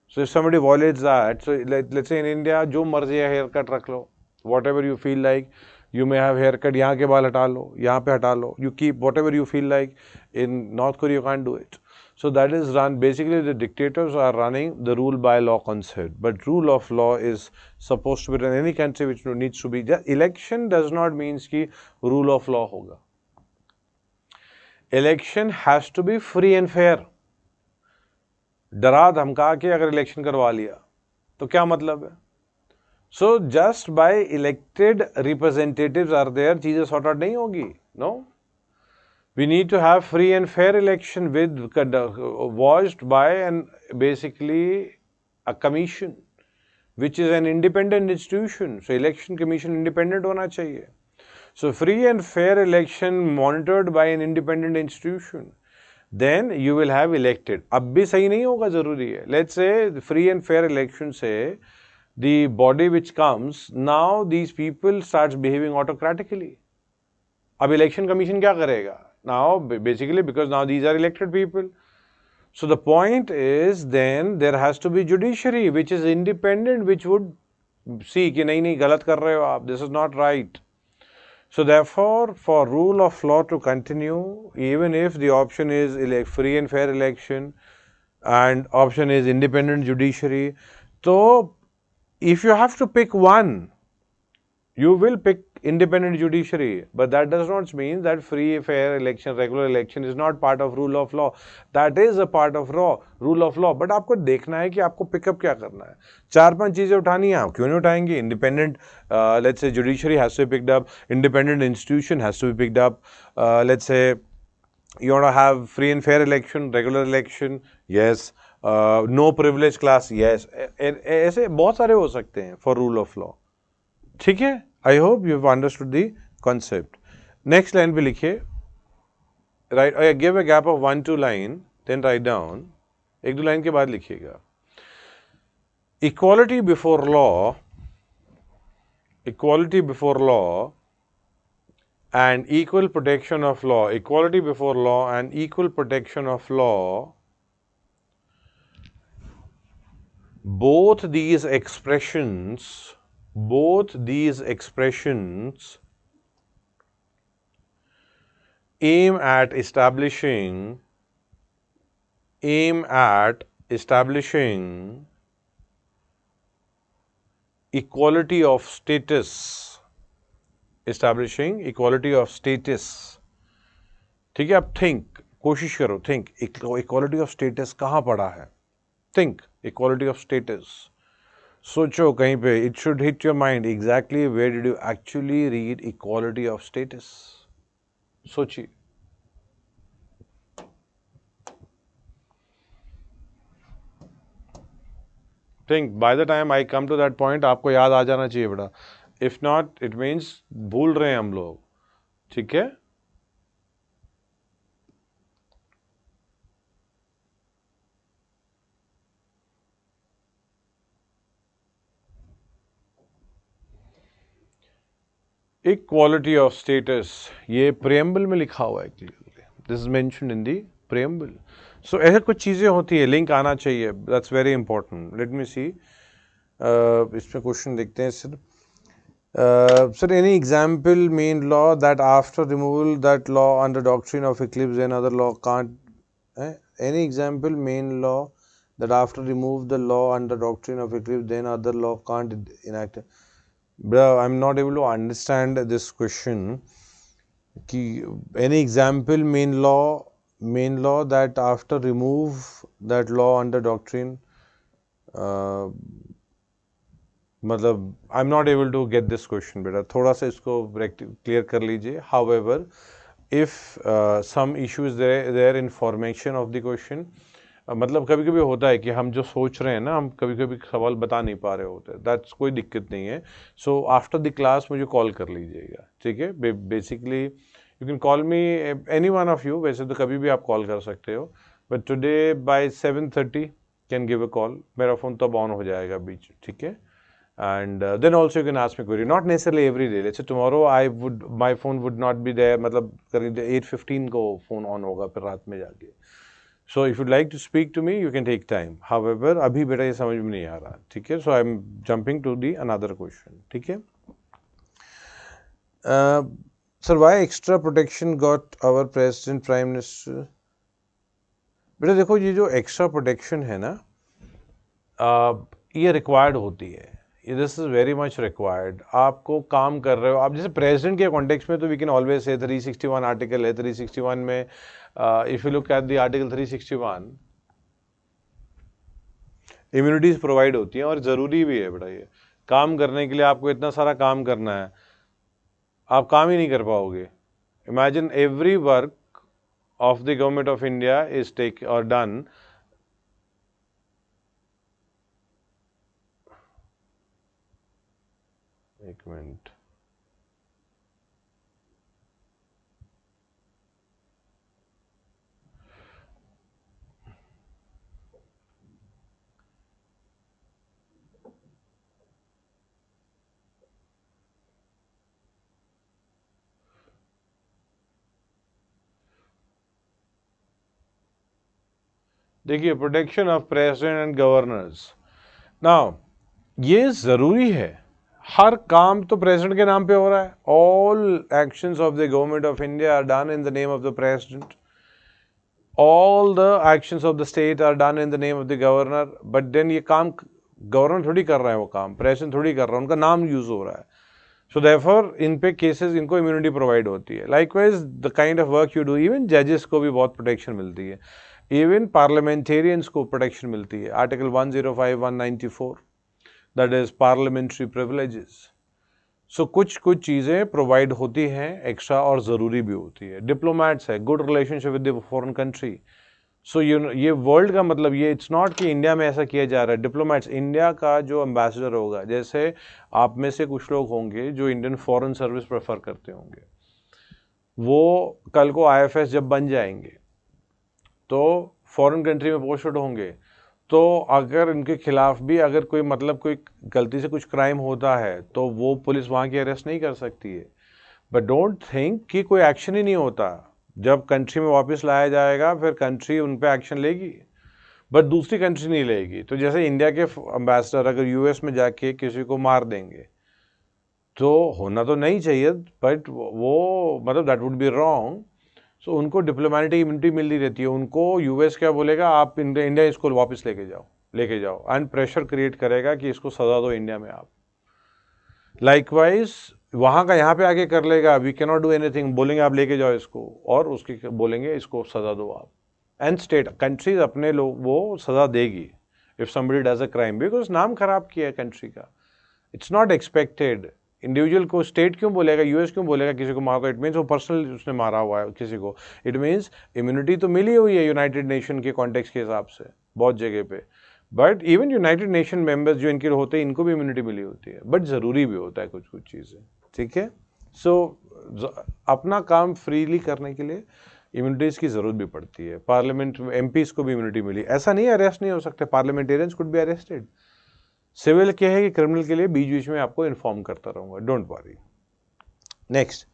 So if somebody violates that, so let's say in India, जो मर्जी है haircut रख लो. Whatever you feel like, you may have haircut. यहाँ के बाल हटा लो, यहाँ पे हटा लो. You keep whatever you feel like. In North Korea, you can't do it. So that is run, basically the dictators are running the rule by law concept, but rule of law is supposed to be in any country which needs to be, election does not mean कि rule of law होगा. Election has to be free and fair. डरा धमका के अगर election करवा लिया तो क्या मतलब है? So just by elected representatives are there, चीजें sort out नहीं होगी. No. We need to have free and fair election with watched by and basically a commission which is an independent institution. So election commission independent होना चाहिए. So free and fair election monitored by an independent institution. Then you will have elected. अब भी सही नहीं होगा, जरूरी है. Let's say free and fair election से the body which comes, now these people starts behaving autocratically. अब election commission क्या करेगा? Now, basically, because now these are elected people. So the point is, then there has to be judiciary which is independent, which would see कि नहीं गलत कर रहे हो आप, this is not right. So therefore, for rule of law to continue, even if the option is free and fair election and option is independent judiciary, so if you have to pick one, You will pick independent judiciary, but that does not mean that free, fair election, regular election is not part of rule of law. That is a part of rule of law. But आपको देखना है कि आपको pickup क्या करना है. 4-5 चीजें उठानी है, आप क्यों नहीं उठाएंगे? Independent, let's say judiciary has to be picked up, independent institution has to be picked up, let's say you want to have free and fair election, regular election, yes, no privileged class, yes. ऐसे बहुत सारे हो सकते हैं for rule of law. ठीक है? I hope you have understood the concept. Next line पे लिखिए, right? Give a gap of 1-2 line, then write down. 1-2 line के बाद लिखिएगा. Equality before law and equal protection of law. Equality before law and equal protection of law. Both these expressions aim at establishing equality of status. Establishing equality of status. ठीक है? आप कोशिश करो, equality of status कहाँ पड़ा है? Think equality of status. सोचो कहीं पे, it should hit your mind exactly where did you actually read equality of status. सोचिए. Think by the time I come to that point आपको याद आ जाना चाहिए बेटा. If not, it means भूल रहे हैं हम लोग. ठीक है? इक्वालिटी ऑफ स्टेटस, ये प्रेम्बल में लिखा हुआ है clearly. This is mentioned in the preamble. So ऐसे कुछ चीज़ें होती है, लिंक आना चाहिए. That's very important. Let me see, इसमें क्वेश्चन देखते हैं sir. Sir, any example main law that after removal that law under doctrine of eclipse and other law can't? Any example main law that after remove the law under doctrine of eclipse then other law can't enact? Bro, I'm not able to understand this question. Ki any example main law that after remove that law under doctrine, मतलब I am not able to get this question बेटा. थोड़ा सा इसको clear कर लीजिए. However if some issue is there in formation of the question, मतलब कभी कभी होता है कि हम जो सोच रहे हैं ना, हम कभी कभी सवाल बता नहीं पा रहे होते. दैट्स कोई दिक्कत नहीं है. सो आफ्टर द क्लास मुझे कॉल कर लीजिएगा. ठीक है? Basically you can call me any one of you. वैसे तो कभी भी आप कॉल कर सकते हो, but today by 7:30 can give a call. मेरा फ़ोन तब ऑन हो जाएगा बीच. ठीक है? And then also you can ask me query, not necessarily every day. Let's say tomorrow my phone would not be there, मतलब करीब 8:15 को phone on होगा फिर रात में जाके. So if you'd like to speak to me, you can take time. However, अभी बेटा ये समझ में नहीं आ रहा. ठीक है? So I'm jumping to the another question. ठीक है? Sir, why extra protection got our president, prime minister? बेटा देखो, ये जो extra protection है ना, ये required होती है. This is very much required. आपको काम कर रहे हो आप, जैसे प्रेसिडेंट के कॉन्टेक्स्ट में तो we can always say 361 article है. 361 में if you look at the article 361, immunities provide होती हैं और ज़रूरी भी है बेटा. ये काम करने के लिए आपको इतना सारा काम करना है, आप काम ही नहीं कर पाओगे. Imagine every work of the government of India is take और डन. एक मिनट. देखिए, protection of president and governors. Now ये जरूरी है. हर काम तो प्रेसिडेंट के नाम पे हो रहा है. All actions of the government of India are done in the name of the president. All the actions of the state are done in the name of the governor. But then ये काम governor थोड़ी कर रहा है, वो काम president थोड़ी कर रहा है, उनका नाम यूज हो रहा है. सो देयरफॉर इन पे केसेस इनको इम्यूनिटी प्रोवाइड होती है। Likewise the kind of work you do, even जजेस को भी बहुत प्रोटेक्शन मिलती है, इवन पार्लियामेंटेरियंस को प्रोटेक्शन मिलती है। Article 105, 194 that is parliamentary privileges. So कुछ चीज़ें प्रोवाइड होती हैं एक्स्ट्रा और ज़रूरी भी होती है। डिप्लोमेट्स है, good relationship with the foreign country. So ये वर्ल्ड का मतलब ये इट्स नॉट कि इंडिया में ऐसा किया जा रहा है। डिप्लोमेट्स, इंडिया का जो एम्बेसडर होगा, जैसे आप में से कुछ लोग होंगे जो इंडियन फॉरेन सर्विस प्रेफर करते होंगे, वो कल को IFS जब बन जाएंगे तो फॉरेन कंट्री में पोस्टेड होंगे, तो अगर इनके खिलाफ भी अगर कोई मतलब कोई गलती से कुछ क्राइम होता है तो वो पुलिस वहाँ की अरेस्ट नहीं कर सकती है। बट डोंट थिंक कि कोई एक्शन ही नहीं होता। जब कंट्री में वापस लाया जाएगा फिर कंट्री उन पे एक्शन लेगी, बट दूसरी कंट्री नहीं लेगी। तो जैसे इंडिया के एम्बेसडर अगर US में जाके किसी को मार देंगे तो होना तो नहीं चाहिए, बट वो मतलब दैट वुड बी रॉन्ग। सो उनको डिप्लोमेटिक इम्यूनिटी मिलती रहती है। उनको US क्या बोलेगा, आप इंडिया इसको वापस लेके जाओ एंड प्रेशर क्रिएट करेगा कि इसको सजा दो इंडिया में आप। लाइकवाइज वहाँ का यहाँ पे आके कर लेगा, we can not do anything, बोलेंगे आप लेके जाओ इसको, और उसकी बोलेंगे इसको सजा दो आप। एंड स्टेट कंट्रीज अपने लोग वो सजा देगी if somebody does a crime, because नाम खराब किया है कंट्री का। It's not expected. इंडिविजुअल को स्टेट क्यों बोलेगा, US क्यों बोलेगा किसी को मारो? इट मीन्स वो पर्सनल उसने मारा हुआ है किसी को। इट मीन्स इम्यूनिटी तो मिली हुई है यूनाइटेड नेशन के कॉन्टेक्स्ट के हिसाब से बहुत जगह पे, but even United nation members जो इनके होते हैं इनको भी इम्यूनिटी मिली होती है, बट ज़रूरी भी होता है कुछ चीज़ें, ठीक है। सो अपना काम फ्रीली करने के लिए इम्यूनिटीज़ की ज़रूरत भी पड़ती है। पार्लियामेंट MPs को भी इम्यूनिटी मिली, ऐसा नहीं अरेस्ट नहीं हो सकते, parliamentarians could be arrested. Civil क्या है कि क्रिमिनल के लिए बीच में आपको इन्फॉर्म करता रहूँगा, don't worry. Next,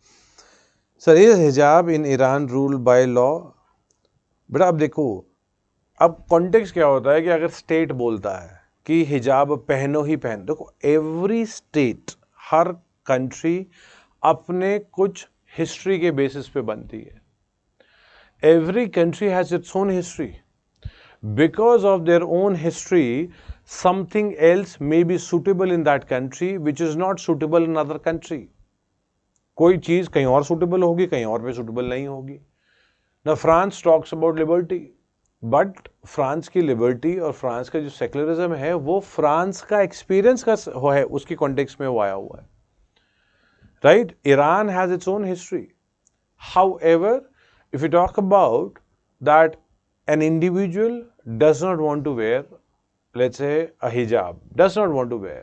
sir is hijab in Iran rule by law? बेटा अब देखो, अब कॉन्टेक्स्ट क्या होता है कि अगर स्टेट बोलता है कि हिजाब पहनो ही पहनो, देखो एवरी स्टेट, हर कंट्री अपने कुछ हिस्ट्री के बेसिस पे बनती है। Every country has its own history. Because of their own history something else may be suitable in that country which is not suitable in other country. कोई चीज कहीं और suitable होगी, कहीं और पे suitable नहीं होगी। Now France talks about liberty, but France की लिबर्टी और फ्रांस का जो सेक्युलरिज्म है वो फ्रांस का एक्सपीरियंस का है, उसकी कॉन्टेक्स्ट में वो आया हुआ है, right? Iran has its own history. However, if you talk about that an individual does not want to wear, let's say a hijab, does not want to wear,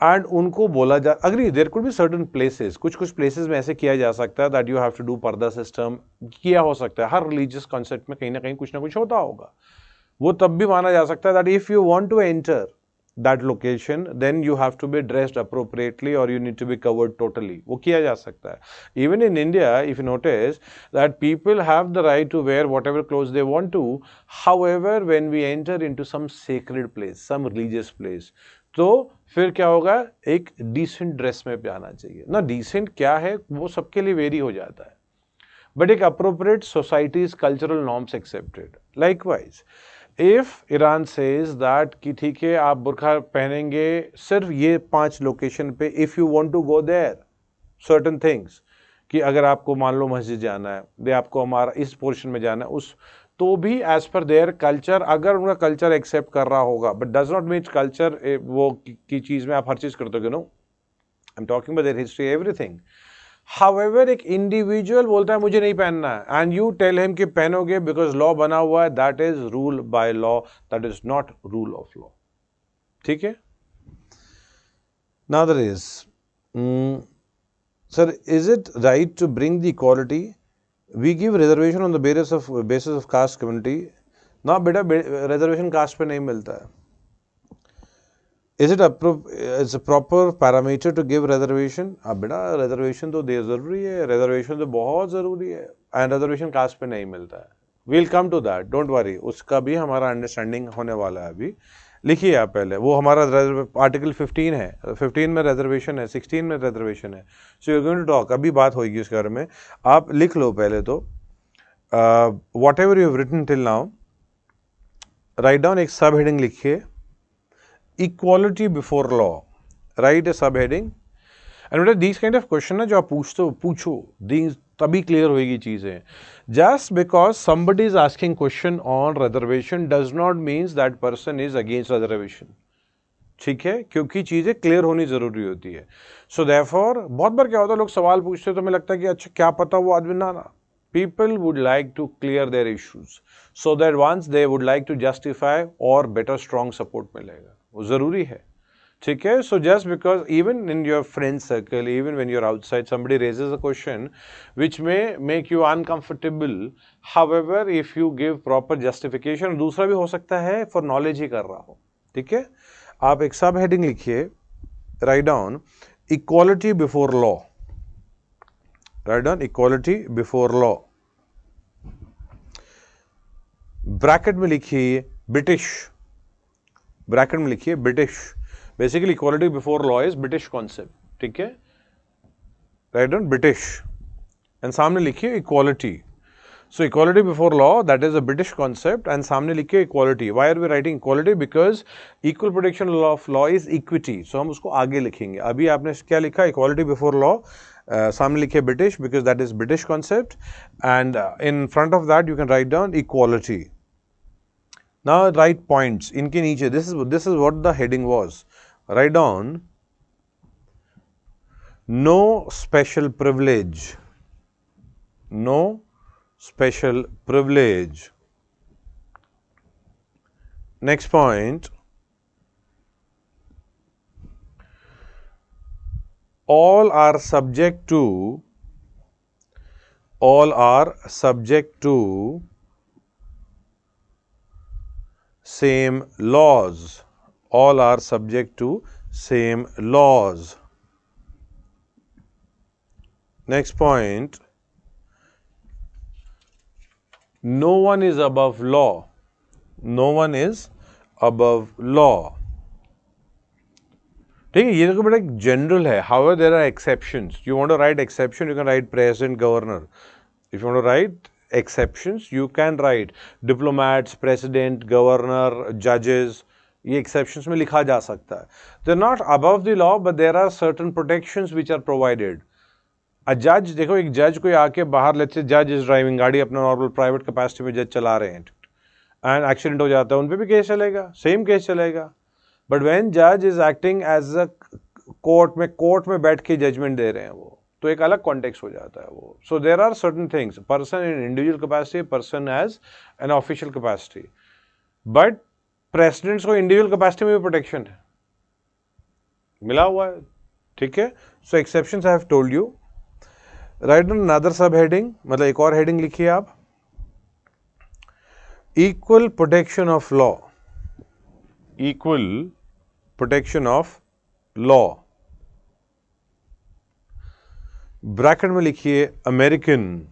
and उनको बोला जा, agree there could be certain places, कुछ places में ऐसे किया जा सकता है that you have to do पर्दा सिस्टम, किया हो सकता है। हर रिलीजियस कॉन्सेप्ट में कहीं ना कहीं कुछ ना कुछ होता होगा, वो तब भी माना जा सकता है that if you want to enter that location then you have to be dressed appropriately or you need to be covered totally, वो किया जा सकता है। Even in India, if you notice that people have the right to wear whatever clothes they want to, however when we enter into some sacred place, some religious place, तो फिर क्या होगा, एक decent dress में जाना चाहिए ना। decent क्या है वो सबके लिए वेरी हो जाता है, but एक appropriate society's cultural norms accepted. Likewise, if Iran says that कि ठीक है आप बुरखा पहनेंगे सिर्फ ये 5 लोकेशन पे, if you want to go there certain things, कि अगर आपको मान लो मस्जिद जाना है, दे आपको हमारा इस पोर्शन में जाना है, उस तो भी एज पर देयर कल्चर, अगर उनका कल्चर एक्सेप्ट कर रहा होगा, but does not mean culture वो की चीज में आप हर चीज करते हो, no, I am talking about their history, everything. However, एक इंडिविजुअल बोलता है मुझे नहीं पहनना है, एंड यू टेल हिम कि पहनोगे बिकॉज लॉ बना हुआ है, that is rule by law, that is not rule of law, ठीक है। Now there is, sir is it right to bring the equality? We give reservation on the basis of caste community. ना बेटा, reservation caste पे नहीं मिलता है। Is it a proper parameter to give reservation? अब बेटा रिजर्वेशन तो दे जरूरी है, रिजर्वेशन तो बहुत जरूरी है, एंड रिजर्वेशन कास्ट पे नहीं मिलता है। We'll come to that, don't worry, उसका भी हमारा अंडरस्टैंडिंग होने वाला है अभी। लिखिए आप पहले, वो हमारा आर्टिकल 15 है, 15 में रिजर्वेशन है, 16 में रिजर्वेशन है। So you going to talk, अभी बात होगी उसके बारे में। आप लिख लो पहले तो, whatever you have written till now, write down, एक सब हेडिंग लिखिए, equality before law, write a subheading, and बेटा दीज काइंड ऑफ क्वेश्चन ना जो आप पूछो दीज तभी क्लियर होगी चीजें. Just because somebody is asking question on reservation does not means that person is against reservation. ठीक है, क्योंकि चीजें क्लियर होनी जरूरी होती है. सो देयरफॉर बहुत बार क्या होता है, लोग सवाल पूछते हैं तो हमें लगता है कि अच्छा क्या पता वो आदमी ना people would like to clear their issues so that once they would like to justify और बेटर स्ट्रॉन्ग सपोर्ट मिलेगा, वो जरूरी है. ठीक है, so just because even in your friend circle, even when you are outside, somebody raises a question which may make you uncomfortable, however if you give proper justification, दूसरा भी हो सकता है फॉर नॉलेज ही कर रहा हो. ठीक है, आप एक सब हेडिंग लिखिए, write down equality before law. Write down equality before law. Bracket में लिखिए ब्रिटिश. ब्रैकेट में लिखिए British. Basically equality before law is British concept. ठीक है, राइट डाउन ब्रिटिश एंड सामने लिखिए equality. So equality before law, that is a British concept, and सामने लिखिए equality. Why are we writing equality? Because equal protection of law is equity. So हम उसको आगे लिखेंगे. अभी आपने क्या लिखा? Equality before law. सामने लिखिए British because that is British concept, and in front of that you can write down equality. Now write points. इनके नीचे this is what the heading was. Write down no special privilege. No special privilege. Next point, all are subject to same laws. All are subject to same laws. Next point, no one is above law. No one is above law. ठीक है, ये तो बड़ा general है. However, there are exceptions. You want to write exception, you can write president, governor. If you want to write exceptions, you can write diplomats, president, governor, judges. ये exceptions में लिखा जा सकता है. They're not above the law, but there are certain protections which are provided. जज, देखो एक जज कोई आके बाहर, लेट्स से जज इज ड्राइविंग, गाड़ी अपना नॉर्मल प्राइवेट कैपेसिटी में जज चला रहे हैं एंड एक्सीडेंट हो जाता है, उन पे भी केस चलेगा, सेम केस चलेगा. बट व्हेन जज is acting as a court में बैठ के जजमेंट दे रहे हैं वो, तो एक अलग कॉन्टेक्स्ट हो जाता है वो. So there are certain things, person in individual capacity, person as an official capacity. But presidents को इंडिविजुअल कैपेसिटी में भी प्रोटेक्शन है, मिला हुआ है. ठीक है, so exceptions I have told you. Write down another sub heading, मतलब एक और हेडिंग लिखिए आप, equal protection of law. Equal protection of law. Bracket में लिखिए American.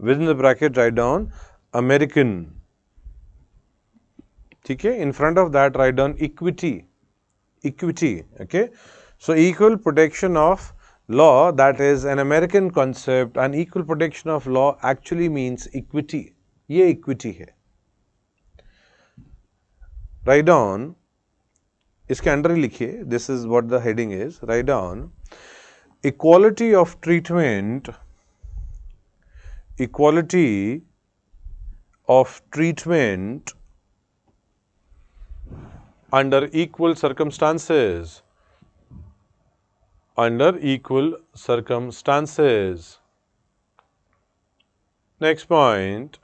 Within the bracket write down American. ठीक है, in front of that write down equity. Equity. Okay, so equal protection of law, that is an American concept, and equal protection of law actually means equity. ये equity है. Write down, इसके under ही लिखिए, this is what the heading is. Write down equality of treatment. Equality of treatment under equal circumstances. Under equal circumstances. Next point,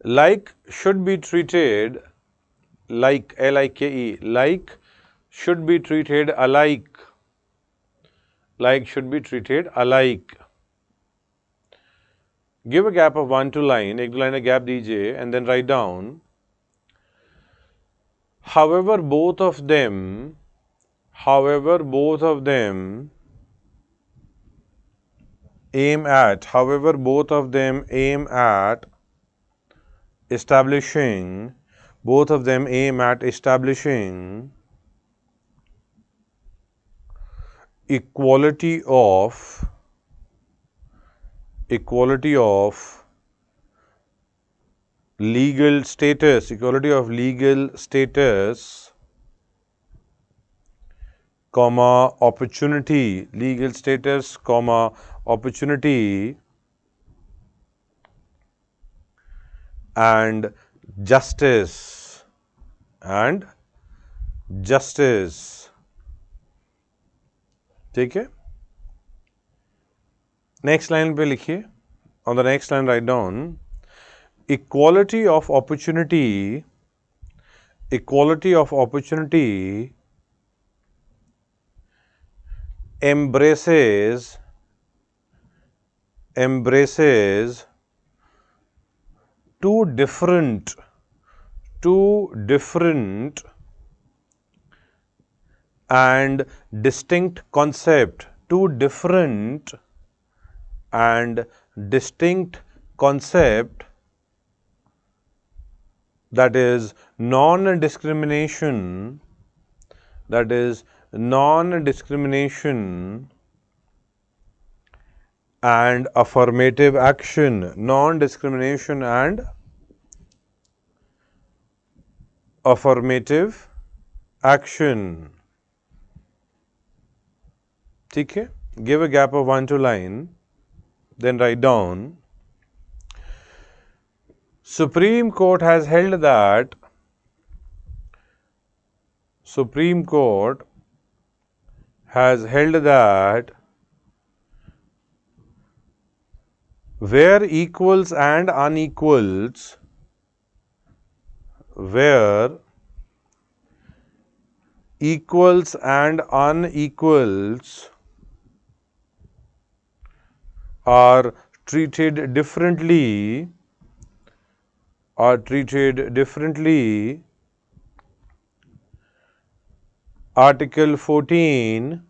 like should be treated like, L-I-K-E, like should be treated alike. Like should be treated alike. Give a gap of 1-2 line, एक दो line gap दीजिए, and then write down, however both of them aim at establishing equality of legal status comma opportunity, legal status, comma opportunity, and justice, and justice. ठीक है, next line पे लिखिए, on the next line write down equality of opportunity, equality of opportunity embraces two different and distinct concept, two different and distinct concept, that is non-discrimination, and affirmative action, non-discrimination and affirmative action. ठीक है, give a gap of 1-2 line, then write down Supreme Court has held that where equals and unequals are treated differently, Article 14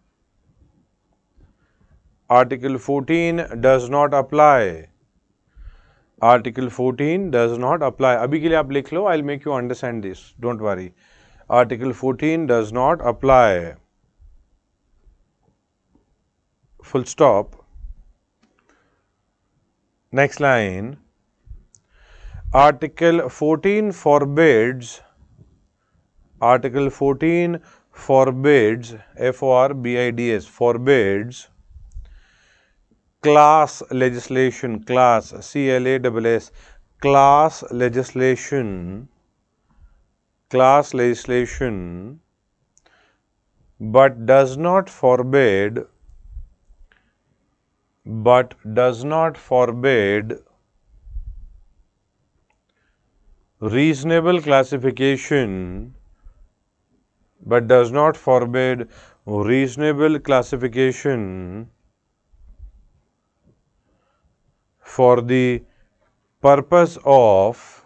does not apply. Article 14 does not apply. अभी के लिए आप लिख लो, I'll make you understand this. Don't worry. Article 14 does not apply. Full stop. Next line. Article 14 forbids, F-O-R-B-I-D-S, forbids class legislation, C-L-A-S-S, class legislation, but does not forbid reasonable classification, for the purpose of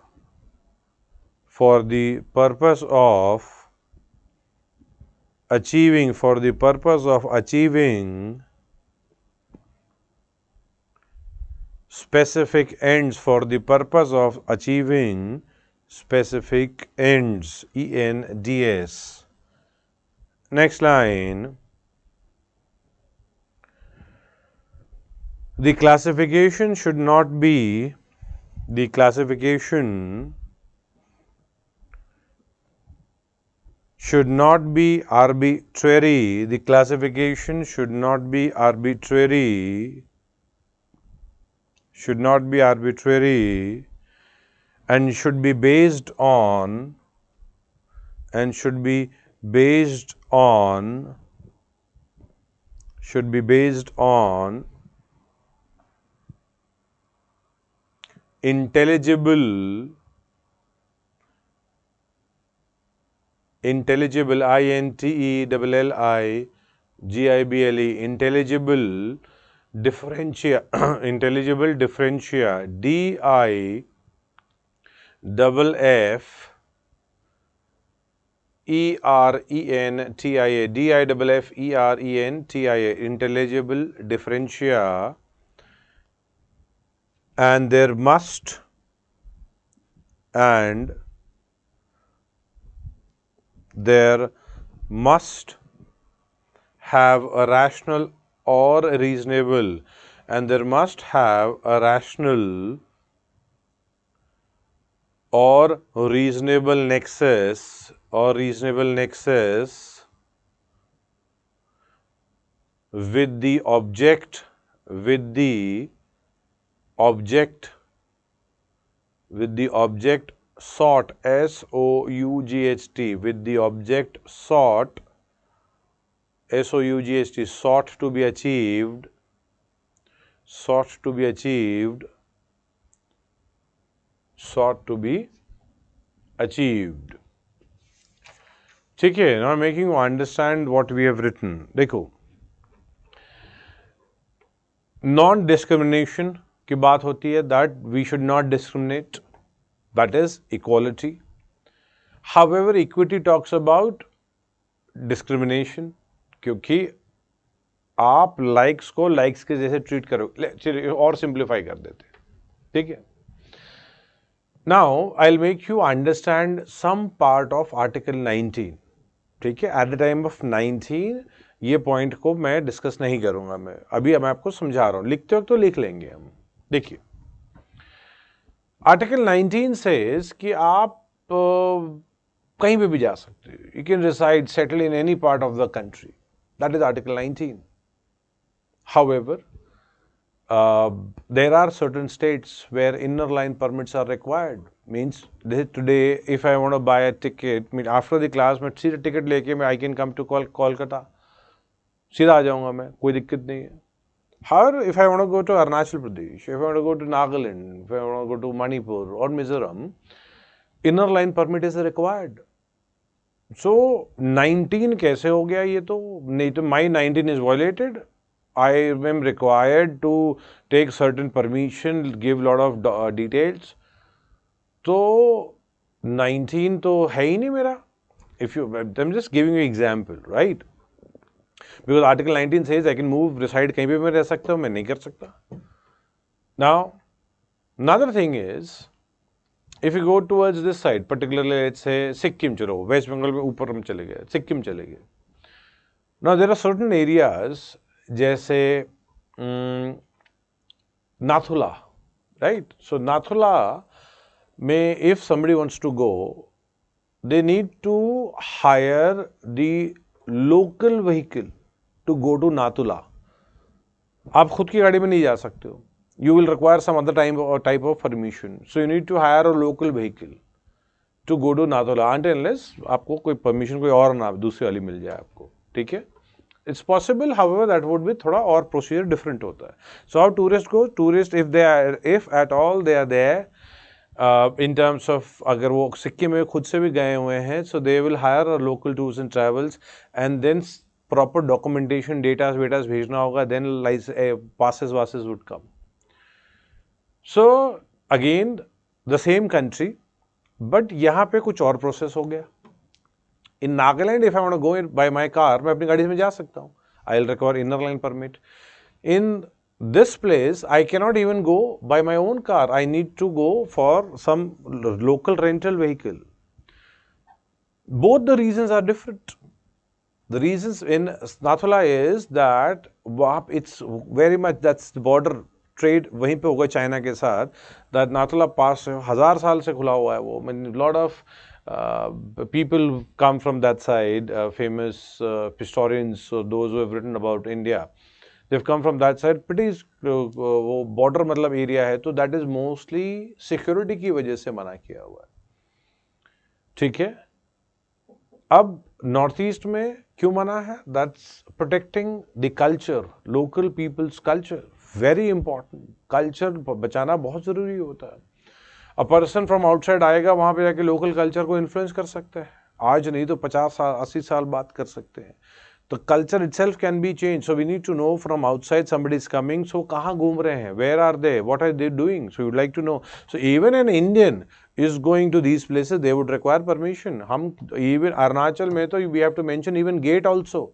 achieving specific ends, ENDS. Next line. The classification should not be arbitrary. The classification should not be arbitrary, and should be based on intelligible, INTELLIGIBLE, intelligible differentia, DIFFERENTIA, intelligible differentia, and there must have a rational or reasonable, nexus with the object sought, S-O-U-G-H-T, with the object sought, S-O-U-G-H-T, sought to be achieved, ठीक है, now making you understand what we have written. देखो, non discrimination की बात होती है, that we should not discriminate, that is equality. However equity talks about discrimination, क्योंकि आप likes को लाइक्स के जैसे ट्रीट करोगे. और सिंप्लीफाई कर देते, ठीक है. Now I will make you understand some part of article 19. ठीक है, एट द टाइम ऑफ 19 ये पॉइंट को मैं डिस्कस नहीं करूंगा. मैं अभी आपको समझा रहा हूं, लिखते वक्त तो लिख लेंगे हम. देखिए, आर्टिकल 19 सेज कि आप कहीं पे भी जा सकते हो. You can reside, settle in any part of the country. That is article 19. However, there are certain states where inner line permits are required. Means today if I want to buy a ticket, after the class मैं सीधा ticket लेके मैं I can come to Kolkata, सीधा आ जाऊंगा मैं, कोई दिक्कत नहीं है. However, if I want to go to Arunachal Pradesh, if I want to go to Nagaland, if I want to go to Manipur or Mizoram, inner line permit is required. So 19 कैसे हो गया ये तो नहीं, तो my 19 is violated. I am required to take certain permission, give lot of details. तो 19 तो है ही नहीं मेरा. If you, I'm just giving you example, right? Because Article 19 says I can move, reside कहीं पे मैं रह सकता हूँ, मैं नहीं कर सकता. Now, another thing is, if you go towards this side, particularly let's say Sikkim, चलो वेस्ट बंगाल में ऊपर हम चले गए, सिक्किम चले गए. Now there are certain areas जैसे नाथुला, राइट. सो नाथुला में if somebody wants to go, they need to hire the local vehicle to go to Nathula. आप खुद की गाड़ी में नहीं जा सकते हो. You will require some other type of permission. So you need to hire a local vehicle to go to Nathula until unless आपको कोई परमिशन कोई और ना दूसरी वाली मिल जाए आपको. ठीक है. It's possible, however, that would be थोड़ा और procedure different होता है. So how tourists go? Tourists, if at all they are there, in terms of अगर वो सिक्किम में खुद से भी गए हुए हैं, so they will hire a local tours and travels, and then proper documentation, data भेजना होगा, then passes would come. So again, the same country, but यहाँ पे कुछ और process हो गया. In Nagaland, if I want to go by my car, मैं अपनी गाड़ी में जा सकता हूँ. I'll require inner line permit. In this place, I cannot even go by my own car. I need to go for some local rental vehicle. Both the reasons are different. The reasons in Nathula is that it's very much, that's the border trade वहीं पे होगा China के साथ. That Nathula Pass 1000 साल से खुला हुआ है वो. I mean, lot of people come from that side, famous historians, so those who have written about India, they've come from that side. Pretty वो border मतलब area है, तो that is mostly security की वजह से मना किया हुआ है. ठीक है. अब नॉर्थ ईस्ट में क्यों मना है? That's protecting the culture, local people's culture, very important. Culture बचाना बहुत जरूरी होता है. A person from outside आएगा, वहां पे जाके लोकल कल्चर को इन्फ्लुएंस कर सकता है. आज नहीं तो 50 साल 80 साल बात कर सकते हैं. तो culture itself can be changed. So we need to know from outside somebody is coming. So कहाँ घूम रहे हैं? Where are they? What are they doing? So you'd like to know. So even an Indian is going to these places, they would require permission. हम even Arunachal में तो we have to mention even gate also,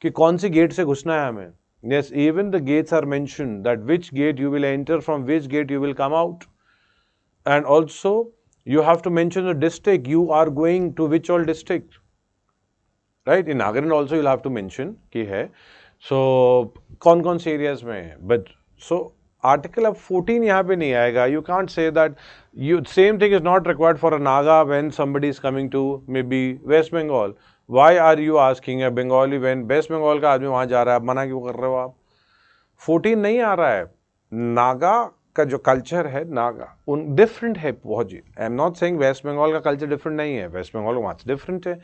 कि कौन सी gate से घुसना है हमें. Yes, even the gates are mentioned, that which gate you will enter, from which gate you will come out. And also, you have to mention the district. You are going to which all district, right? In Nagaland also you'll have to mention कि है. So कौन-कौन से areas में है. But so Article अब 14 यहाँ पे नहीं आएगा. You can't say that same thing is not required for a Naga when somebody is coming to maybe West Bengal. Why are you asking a Bengali when West Bengal का आदमी वहां जा रहा है, आप मना क्यों कर रहे हो आप? 14 नहीं आ रहा है। नागा का जो कल्चर है, नागा उन डिफरेंट है बहुत जी। I am not saying West Bengal का कल्चर डिफरेंट नहीं है, वेस्ट बंगाल वहाँ से डिफरेंट है।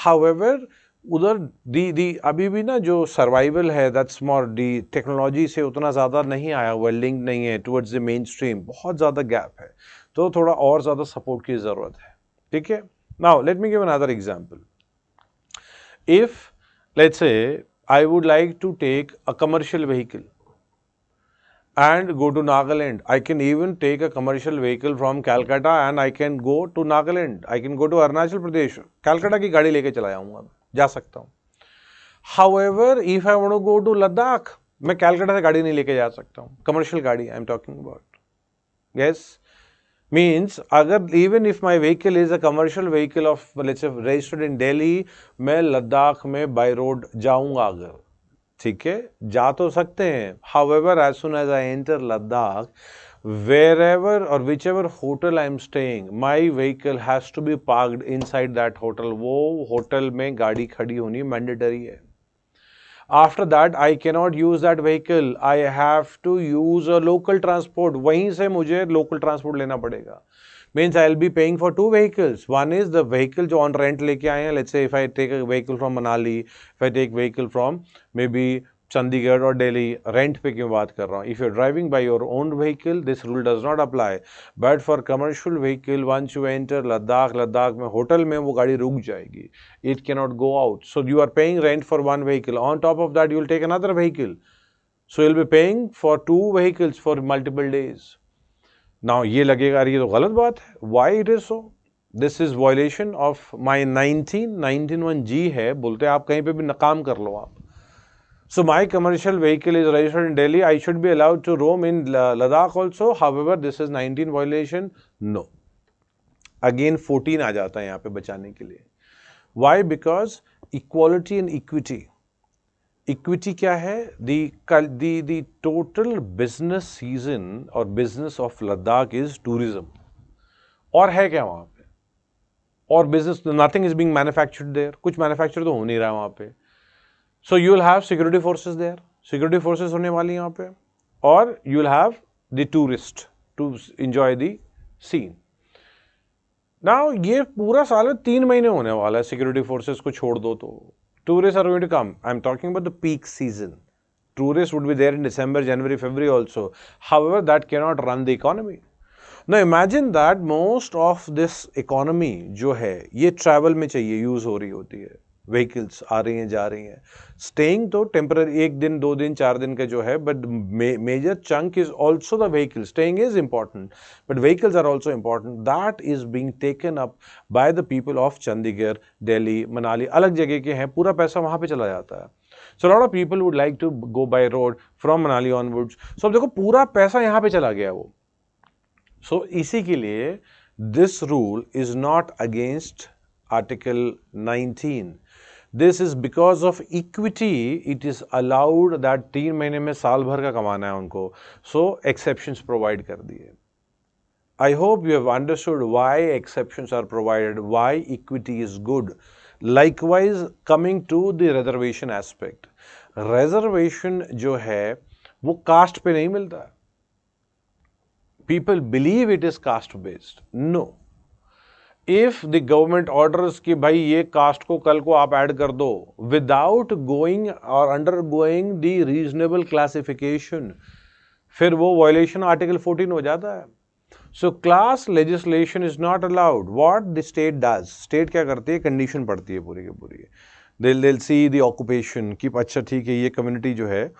हाउएवर उधर दी अभी भी ना जो सर्वाइवल है दैट्स मोर दी टेक्नोलॉजी से उतना ज़्यादा नहीं आया हुआ, लिंक नहीं है टुवर्ड्स द मेन स्ट्रीम, बहुत ज़्यादा गैप है, तो थोड़ा और ज़्यादा सपोर्ट की ज़रूरत है। ठीक है, now let me give another example. If let's say I would like to take a commercial vehicle and go to Nagaland. I can even take a commercial vehicle from Calcutta and I can go to Nagaland. I can go to Arunachal Pradesh. Calcutta की गाड़ी लेके चला जाऊंगा, जा सकता हूँ। However, if I want to go to Ladakh, मैं कैलकाटा से गाड़ी नहीं लेके जा सकता हूँ, कमर्शियल गाड़ी I am talking about. Yes, means अगर even if my vehicle is a commercial vehicle of let's say registered in Delhi, मैं लद्दाख में बाय रोड जाऊंगा अगर, ठीक है, जा तो सकते हैं। However as soon as I enter Ladakh, wherever or whichever hotel I am staying, my vehicle has to be parked inside that hotel. वो होटल में गाड़ी खड़ी होनी मैंडेटरी है। After that, I cannot use that vehicle. I have to use a local transport. वहीं से मुझे local transport लेना पड़ेगा. Means I'll be paying for two vehicles. One is the vehicle जो on rent लेके आए हैं. Let's say if I take a vehicle from Manali, if I take vehicle from maybe Chandigarh और दिल्ली, रेंट पे क्यों बात कर रहा हूँ? If you're driving by your own vehicle, this rule does not apply. But for commercial vehicle, once you enter Ladakh, Ladakh में hotel में वो गाड़ी रुक जाएगी. It cannot go out. So you are paying rent for one vehicle. On top of that, you will take another vehicle. So you'll be paying for two vehicles for multiple days. Now ये लगेगा ये तो गलत बात है. Why it is so? This is violation of my 19(1)(g) है, बोलते हैं आप कहीं पे भी काम कर लो आप. So my commercial vehicle is registered in Delhi. I should be allowed to roam in Ladakh also. However, this is 19 violation. No. Again 14 आ जाता है यहाँ पे बचाने के लिए. Why? Because equality and equity. Equity क्या है? The total business season or business of Ladakh is tourism. और है क्या वहाँ पे? और business nothing is being manufactured there. कुछ manufacture तो हो नहीं रहा है वहाँ पे. So you will have security forces there. Security forces होने वाली यहाँ पे, और you will have the tourist to enjoy the scene. Now ये पूरा साल में 3 महीने होने वाला है, security forces को छोड़ दो तो tourists are going to come. I'm talking about the peak season. Tourists would be there in December, January, February also. However, that cannot run the economy. Now imagine that most of this economy जो है ये travel में चाहिए, use हो रही होती है, vehicles आ रही हैं जा रही हैं, स्टेइंग तो टेम्पररी 1 दिन 2 दिन 4 दिन का जो है, but major chunk is also the vehicle. Staying is important but vehicles are also important. That is being taken up by the people of Chandigarh, Delhi, Manali, अलग जगह के हैं, पूरा पैसा वहां पे चला जाता है. So lot of people would like to go by road from Manali onwards. So अब देखो पूरा पैसा यहाँ पे चला गया वो. सो इसी के लिए this rule is not against article 19. This is because of equity. It is allowed that 3 महीने में साल भर का कमाना है उनको. So exceptions provide कर दिए. I hope you have understood why exceptions are provided, why equity is good. Likewise, coming to the reservation aspect. Reservation जो है वो caste पे नहीं मिलता. People believe it is caste based. No. If the government orders कि भाई ये cast को कल को आप ऐड कर दो, विदाउट गोइंग और अंडरगोइंग द रीजनेबल क्लासिफिकेशन, फिर वो वायलेशन आर्टिकल 14 हो जाता है. So class legislation is not allowed. What the state does, state क्या करती है, कंडीशन पड़ती है पूरी की पूरी. they'll see the occupation कि अच्छा ठीक है ये कम्युनिटी जो है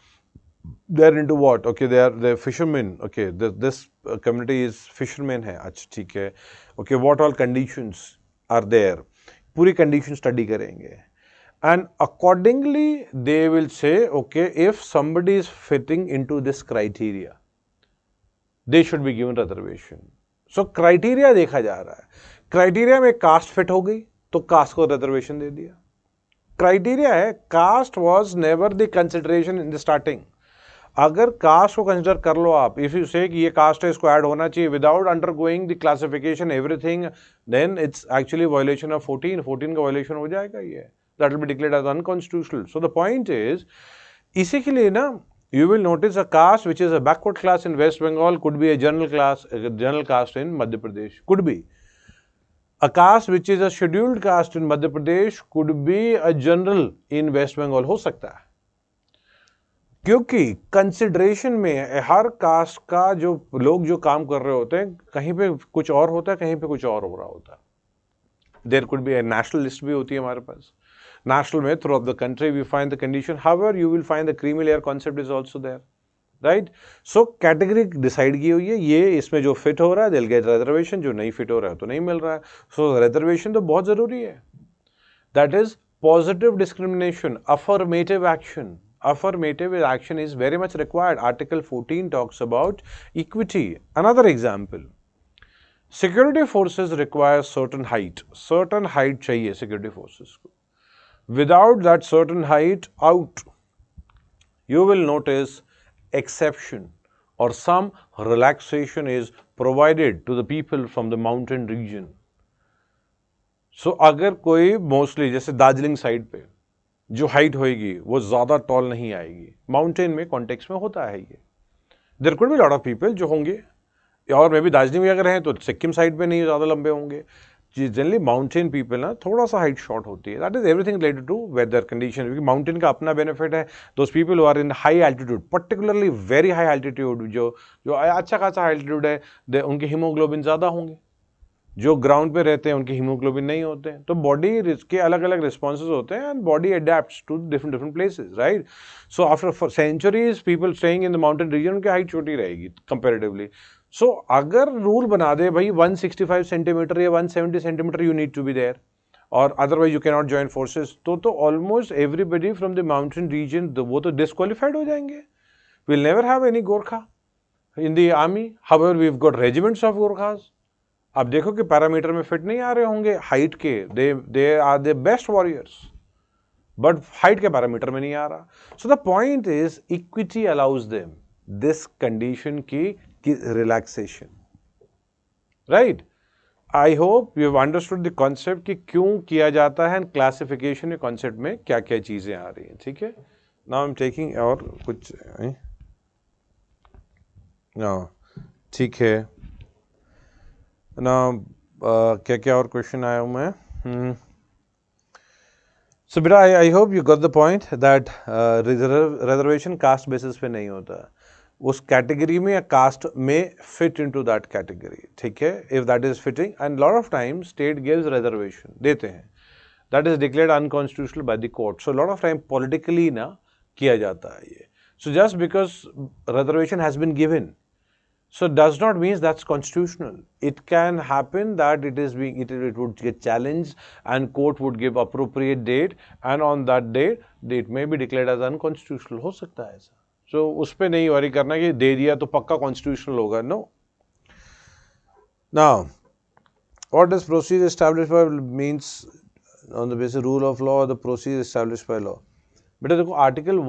they are into what? Okay, they are fishermen. Okay, this community is fishermen है. अच्छा ठीक है. Okay, what all conditions are there? पूरी condition study करेंगे. And accordingly, they will say, okay, if somebody is fitting into this criteria, they should be given reservation. So criteria देखा जा रहा है. Criteria में caste fit हो गई, तो caste को reservation दे दिया. Criteria है, caste was never the consideration in the starting. अगर कास्ट को कंसिडर कर लो आप, इफ यू से कि ये कास्ट है इसको ऐड होना चाहिए without undergoing the classification everything, then it's actually violation of 14 का वायलेशन हो जाएगा, ये that will be declared as unconstitutional. So the point is, इसी के लिए ना you will notice a caste which is a backward class in West Bengal could be a general caste in Madhya Pradesh, could be a caste which is a scheduled caste in Madhya Pradesh could be a general in West Bengal, हो सकता है. क्योंकि consideration में हर cast का जो लोग जो काम कर रहे होते हैं, कहीं पे कुछ और होता है, कहीं पे कुछ और हो रहा होता है. There could be a national list भी होती है हमारे पास. नेशनल में throughout the country we find the condition, however you will find the creamy layer concept is also there, right. So category decide की हुई है, ये इसमें जो फिट हो रहा है दिल गेट रिजर्वेशन, जो नहीं फिट हो रहा है तो नहीं मिल रहा है. सो रिजर्वेशन तो बहुत जरूरी है. That is positive discrimination, affirmative action. Affirmative action is very much required. Article 14 talks about equity. Another example, security forces require certain height. Certain height चाहिए security forces को. Without that certain height out, you will notice exception or some relaxation is provided to the people from the mountain region. So अगर कोई mostly जैसे Darjeeling side पे जो height होएगी वो ज़्यादा टॉल नहीं आएगी, माउंटेन में कॉन्टेक्स्ट में होता है ये. There could be lot of people जो होंगे, और मे बी दार्जिलिंग में अगर हैं तो सिक्किम साइड पे नहीं ज़्यादा लंबे होंगे. जनरली माउंटेन पीपल ना थोड़ा सा हाइट शॉर्ट होती है. That is everything related to weather condition, क्योंकि माउंटेन का अपना बेनिफिट है. Those people who are in high altitude, particularly very high altitude, जो अच्छा खासा एल्टीट्यूड है, उनके हीमोग्लोबिन ज़्यादा होंगे. जो ग्राउंड पे रहते हैं उनके हीमोग्लोबिन नहीं होते हैं. तो बॉडी के अलग अलग रिस्पॉन्सेज होते हैं and body adepts to different places, right. So after centuries people staying in the mountain region, उनकी हाइट छोटी रहेगी कंपेरेटिवली. सो अगर रूल बना दे भाई 165 सेंटीमीटर या 170 centimetre you need to be there, और otherwise you can not join forces, तो almost everybody from the mountain region वो तो डिस्क्वालिफाइड हो जाएंगे. Will never have any Gorkha in the army. However we have got regiments of Gorkhas. आप देखो कि parameter में फिट नहीं आ रहे होंगे हाइट के, they are the best warriors, but height के पैरामीटर में नहीं आ रहा. So the point is equity allows them this condition की relaxation, right. I hope you have understood the concept कि क्यों किया जाता है, क्लासिफिकेशन के कॉन्सेप्ट में क्या क्या चीजें आ रही हैं. ठीक है, नाउ आई एम टेकिंग और कुछ, ठीक है ना. क्या क्या और क्वेश्चन आया हूँ मैं. सो बेटा आई hope you got the point that reservation caste basis पे नहीं होता, उस कैटेगरी में या कास्ट में फिट इनटू दैट कैटेगरी. ठीक है, if that is fitting, and lot of time state gives reservation देते हैं, that is declared unconstitutional by the court. So lot of time politically ना किया जाता है ये. So just because reservation has been given, so does not mean that's constitutional. It can happen that it would get challenged and court would give appropriate date, and on that date it may be declared as unconstitutional. हो सकता है ऐसा. So उस पे नहीं worry करना कि दे दिया तो पक्का constitutional होगा. No. Now, what does procedure established by means on the basis rule of law or the procedure established by law? बेटा देखो आर्टिकल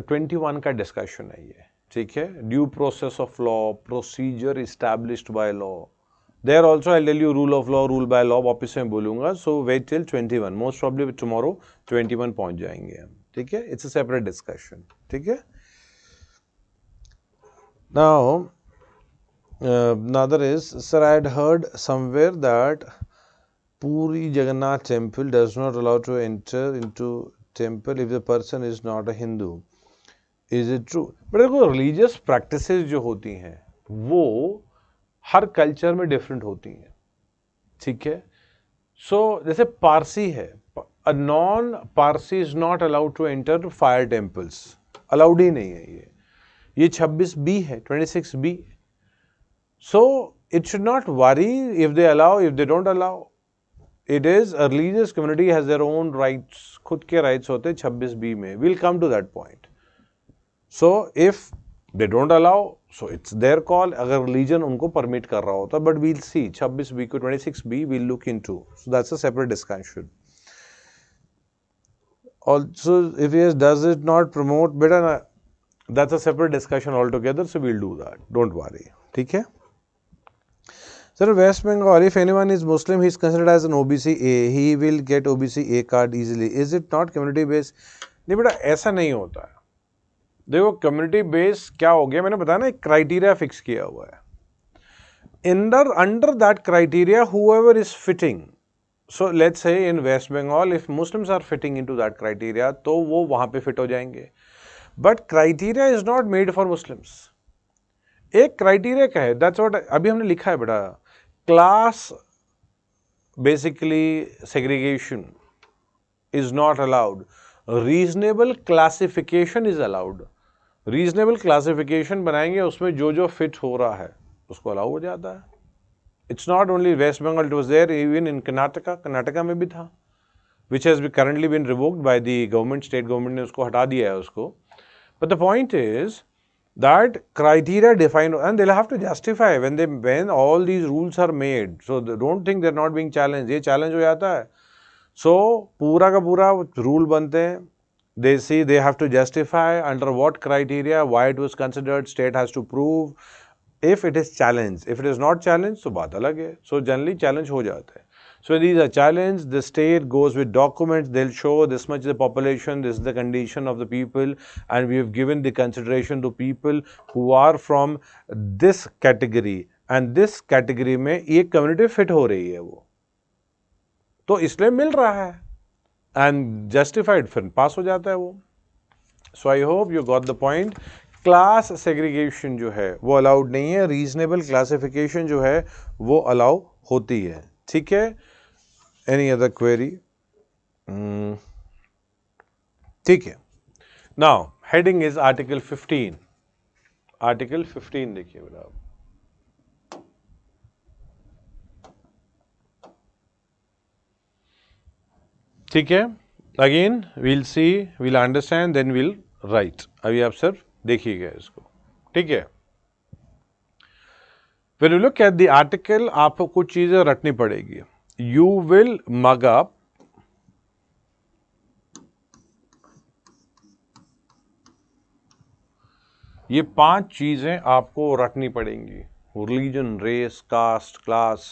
21 का डिस्कशन है ये. ठीक है, due process of law, procedure established by law. There also I tell you rule of law, rule by law वापिस में बोलूंगा. So wait till 21, most probably tomorrow 21 पहुंच जाएंगे हम. ठीक है, इट्स अ सेपरेट डिस्कशन. ठीक है, now another is, sir, I had heard somewhere that Puri Jagannath temple does not allow to enter into temple if the person is not a Hindu. Is it true? But देखो religious practices जो होती हैं वो हर culture में different होती हैं. ठीक है, सो जैसे पारसी है, a non Parsi is not allowed to enter fire temples, allowed ही नहीं है ये 26B है, 26B. So it should not worry if they allow, if they don't allow. It is a religious community has their own rights, खुद के rights होते हैं 26B में. Will come to that point. So if they don't allow, so it's their call. अगर religion उनको permit कर रहा होता, but we'll see 26B को 26B we'll look into. So that's a separate discussion. Also, if yes, does it not promote better? That's a separate discussion altogether, so we'll do that, don't worry, ठीक है। Sir, West Bengal, if anyone is Muslim, he is considered as an OBC A. He will get OBC A card easily. Is it not community based? नहीं बेटा, ऐसा नहीं होता है। देखो community base क्या हो गया, मैंने बताया ना, एक क्राइटेरिया फिक्स किया हुआ है। Under that criteria, whoever is fitting. So let's say in West Bengal, if Muslims are fitting into that criteria, तो वो वहाँ पे फिट हो जाएंगे। But criteria is not made for Muslims. एक क्राइटेरिया क्या है, दैट्स व्हाट अभी हमने लिखा है बेटा, class basically segregation is not allowed, reasonable classification is allowed. Reasonable classification बनाएंगे, उसमें जो जो फिट हो रहा है उसको अलाउ हो जाता है। It's not only West Bengal, it was there even in Karnataka में भी था, which has currently been revoked by the government, state government ने उसको हटा दिया है उसको। But the point is that criteria defined, and they'll have to justify when all these rules are made, so don't think they're not being challenged, ये challenge हो जाता है। so पूरा का पूरा rule बनते हैं, they see they have to justify under what criteria, why it was considered, state has to prove if it is challenged, if it is not challenged तो बात अलग है। so generally challenge हो जाता है। So these are challenged, the state goes with documents, they'll show this much is the population, this is the condition of the people, and we have given the consideration to people who are from this category, and this category में ये community fit हो रही है वो, तो इसलिए मिल रहा है, and justified फिर पास हो जाता है वो। So I hope you got the point. Class segregation जो है वो अलाउड नहीं है, रीजनेबल क्लासिफिकेशन जो है वो अलाउ होती है, ठीक है। Any other query? ठीक है। Now heading is Article 15. Article 15 देखिए बेटा, ठीक है। Again we'll see, we'll understand, then we'll write. अभी आप सिर्फ देखिएगा इसको, ठीक है। When you look at the article, आपको कुछ चीजें रटनी पड़ेगी। You will mug up ये 5 चीजें आपको रटनी पड़ेंगी। रिलीजन, रेस, कास्ट, क्लास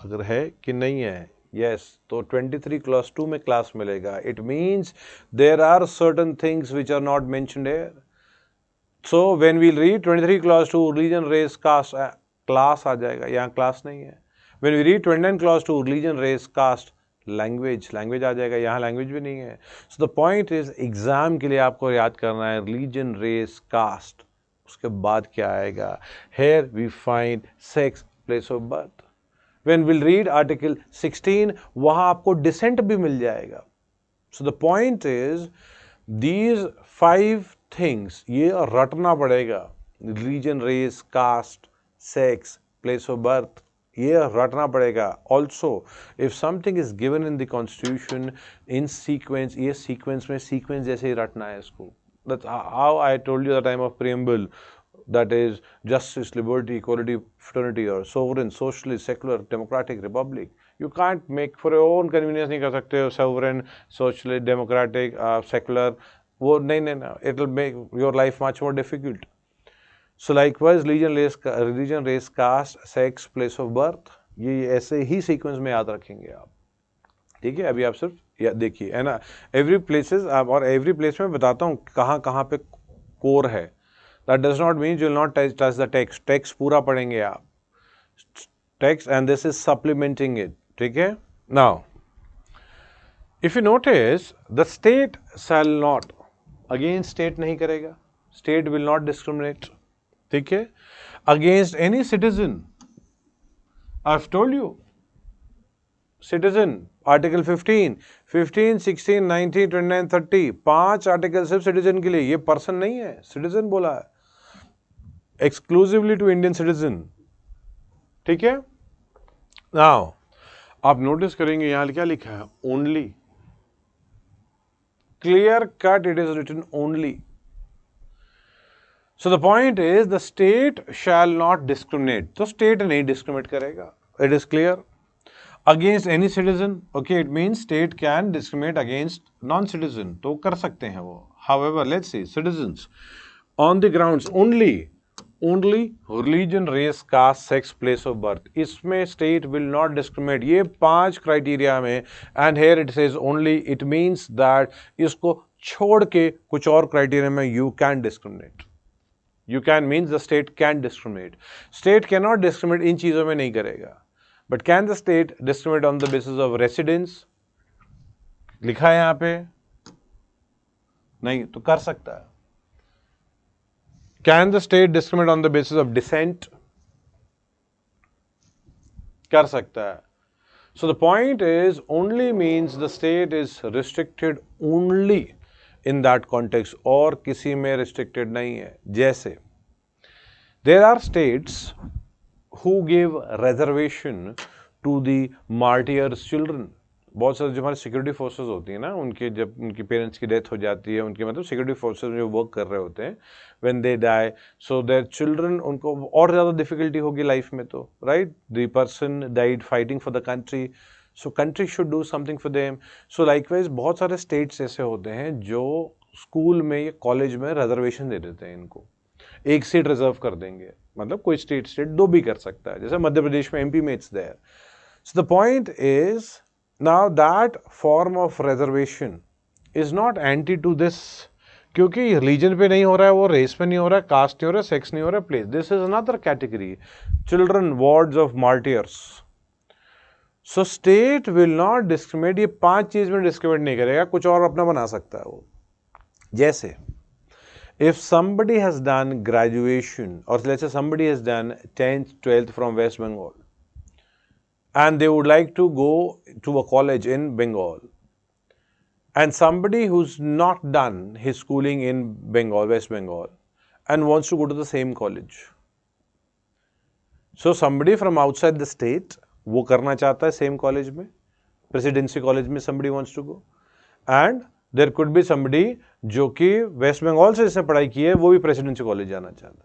अगर है कि नहीं है, यस, तो 23 क्लास 2 में क्लास मिलेगा। It means there are certain things which are not mentioned here. So when we read 23 class 2 religion, race, caste, class आ जाएगा, यहाँ क्लास नहीं है। When we read 29 clause 2 religion, race, caste, language आ जाएगा, यहाँ language भी नहीं है। So the point is exam के लिए आपको याद करना है religion, race, caste, उसके बाद क्या आएगा? Here we find sex, place of birth. When we'll read article 16, वहाँ आपको descent भी मिल जाएगा। So the point is these 5 things ये रटना पड़ेगा, religion, race, caste, sex, place of birth, ये रटना पड़ेगा। Also if something is given in the constitution in sequence, ये सीक्वेंस में सीक्वेंस जैसे ही रटना है इसको। That's how I told you the time of preamble, that is justice, liberty, equality, fraternity और sovereign, socialist, secular, democratic, republic. You can't make for your own convenience, नहीं कर सकते हो सोवरेन, सोशलिस्ट, डेमोक्रेटिक, सेकुलर, वो नहीं, it will make your life much more difficult. So likewise religion, race, caste, sex, place of birth, ये ऐसे ही sequence में याद रखेंगे आप, ठीक है। अभी आप सिर्फ देखिए, है ना, एवरी प्लेसेस आप, और एवरी प्लेस में बताता हूँ कहाँ पे कोर है। That does not mean you will not touch the text, text पूरा पढ़ेंगे आप, text, and this is supplementing it, ठीक है। Now if you notice the state shall not, again state नहीं करेगा, स्टेट विल नॉट डिस्क्रिमिनेट, ठीक है, against any citizen. I have told you citizen, article 15, 16, 19, 29, 30, 5 article सिर्फ सिटीजन के लिए, ये पर्सन नहीं है, सिटीजन बोला है, एक्सक्लूसिवली टू इंडियन सिटीजन, ठीक है। नाउ आप नोटिस करेंगे यहां क्या लिखा है, only, clear cut it is written only. So the point is the state shall not discriminate. तो state नहीं discriminate करेगा. It is clear. Against any citizen, okay, it means state can discriminate against non-citizen. तो कर सकते हैं वो. However, let's see, citizens. on the grounds only religion, race, caste, sex, place of birth. इसमें state will not discriminate. ये 5 criteria में, and here it says only, it means that इसको छोड़ के कुछ और criteria में you can discriminate. You can means the state can discriminate. State cannot discriminate, इन चीजों में नहीं करेगा. But can the state discriminate on the basis of residence? लिखा है यहाँ पे नहीं, तो कर सकता है. Can the state discriminate on the basis of descent? कर सकता है. So the point is only means the state is restricted only in that context, और किसी में restricted नहीं है. जैसे there are states who give reservation to the martyrs' children. बहुत सारे जो हमारे सिक्योरिटी फोर्सेस होती है ना, उनके जब उनकी पेरेंट्स की डेथ हो जाती है, उनके मतलब सिक्योरिटी फोर्सेस में जो वर्क कर रहे होते हैं, when they die, so their children, उनको और ज़्यादा डिफिकल्टी होगी लाइफ में, तो right, the person died fighting for the country, so country should do something for them. So likewise बहुत सारे स्टेट्स ऐसे होते हैं जो स्कूल में या कॉलेज में रिजर्वेशन दे देते हैं, इनको एक सीट रिजर्व कर देंगे. मतलब कोई स्टेट दो भी कर सकता है, जैसे मध्य प्रदेश में MP में it's there. So the point is now that form of reservation is not anti to this, क्योंकि रिलीजन पे नहीं हो रहा है, वो रेस पे नहीं हो रहा है, कास्ट नहीं हो रहा है, सेक्स नहीं हो रहा है, place. This is another category, children wards of martyrs. So state will not discriminate. ये 5 चीज में डिस्क्रिमिनेट नहीं करेगा, कुछ और अपना बना सकता है वो. जैसे if somebody has done graduation, or let's say somebody has done 10th 12th from West Bengal, and they would like to go to a college in Bengal, and somebody who's not done his schooling in Bengal, West Bengal, and wants to go to the same college. So somebody from outside the state, वो करना चाहता है same college में, presidency college में somebody wants to go, and there could be somebody जो कि West Bengal से जिसने पढ़ाई की है, वो भी presidency college जाना चाहता है.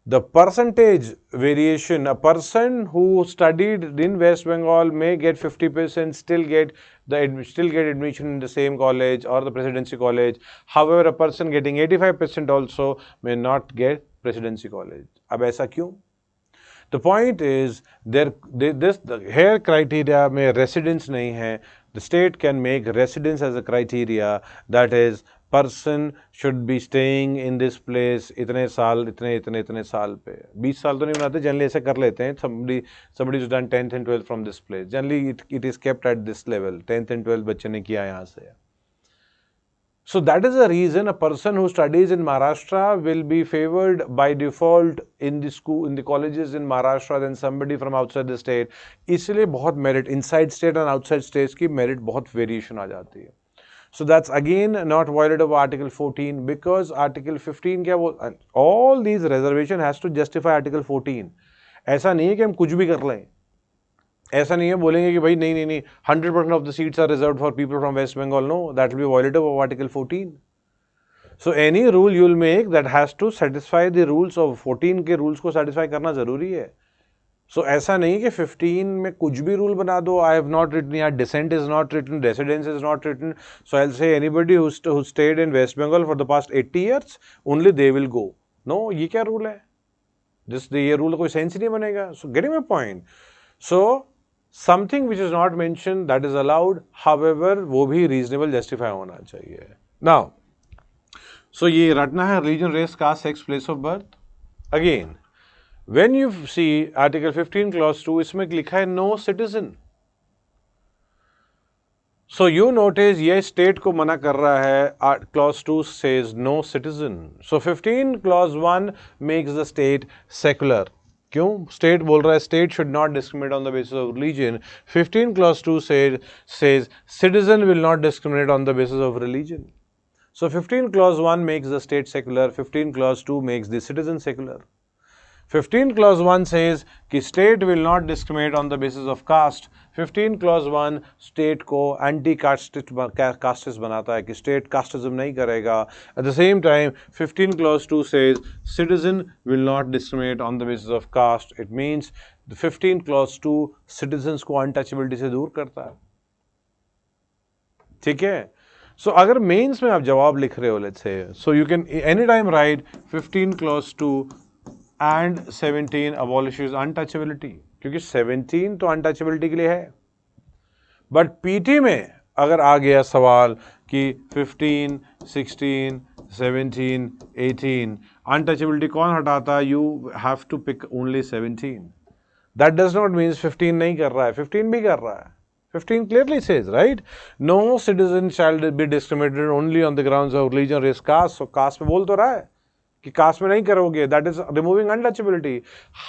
The percentage variation, a person who studied in West Bengal may get 50%, still get admission in the same college or the presidency college. However, a person getting 85% also may not get presidency college. अब ऐसा क्यों? The point is here criteria में residence नहीं है. The state can make residence as a criteria, that is person should be staying in this place इतने साल, इतने साल पे. 20 साल तो नहीं बनाते, जनरली ऐसे कर लेते हैं. somebody who's done 10th and 12th from this place, generally it is kept at this level. 10th and 12th बच्चे ने किया यहाँ से. So that is the reason a person who studies in Maharashtra will be favored by default in the school, in the colleges in Maharashtra than somebody from outside the state. इसलिए बहुत merit inside state and outside states की merit बहुत variation आ जाती है. So that's again not violated of Article 14, because Article 15 क्या वो, all these reservation has to justify Article 14. ऐसा नहीं है कि हम कुछ भी कर लें. ऐसा नहीं है बोलेंगे कि भाई नहीं 100% of the seats are reserved for people from West Bengal. No, that will be violative of Article 14. So any rule you will make that has to satisfy the rules of 14 के rules को satisfy करना जरूरी है. So ऐसा नहीं कि 15 में कुछ भी rule बना दो. I have not written here, dissent is not written, residence is not written. So I'll say anybody who stayed in West Bengal for the past 80 years, only they will go. No, ये क्या rule है? ये rule कोई sense नहीं बनेगा. So getting my point. So something which is not mentioned, that is allowed, however वो भी reasonable justify होना चाहिए. Now, so ये रटना है religion, race, caste, sex, place of birth. Again, when you see Article 15 Clause 2, इसमें लिखा है no citizen. So you notice ये state को मना कर रहा है. Clause 2 says no citizen. So 15 Clause 1 makes the state secular. क्यों? स्टेट बोल रहा है state should not discriminate on the basis of religion. 15 Clause 2 says citizen will not discriminate on the basis of religion. So 15 Clause 1 makes the state secular, 15 Clause 2 makes the citizen secular. 15 Clause 1 says कि state will not discriminate on the basis of caste. 15 Clause 1 state को anti-casteist बनाता है कि state casteism नहीं करेगा. At the same time, 15 Clause 2 says citizen will not discriminate on the basis of caste. It means the 15 Clause 2 citizens को untouchability से दूर करता है. ठीक है? सो अगर मेंस में आप जवाब लिख रहे हो, let's say, so you can any time right 15 clause 2 and 17 अबॉलिशेस untouchability, क्योंकि 17 तो अनटचेबिलिटी के लिए है। बट पीटी में अगर आ गया सवाल कि 15, 16, 17, 18 अनटचेबिलिटी कौन हटाता, you have to pick only 17। That does not means 15 नहीं कर रहा है, 15 भी कर रहा है। 15 clearly says, right, no citizen shall be discriminated only on the grounds of religion, race, caste. So caste में बोल तो रहा है कि कास्ट में नहीं करोगे, that is removing untouchability.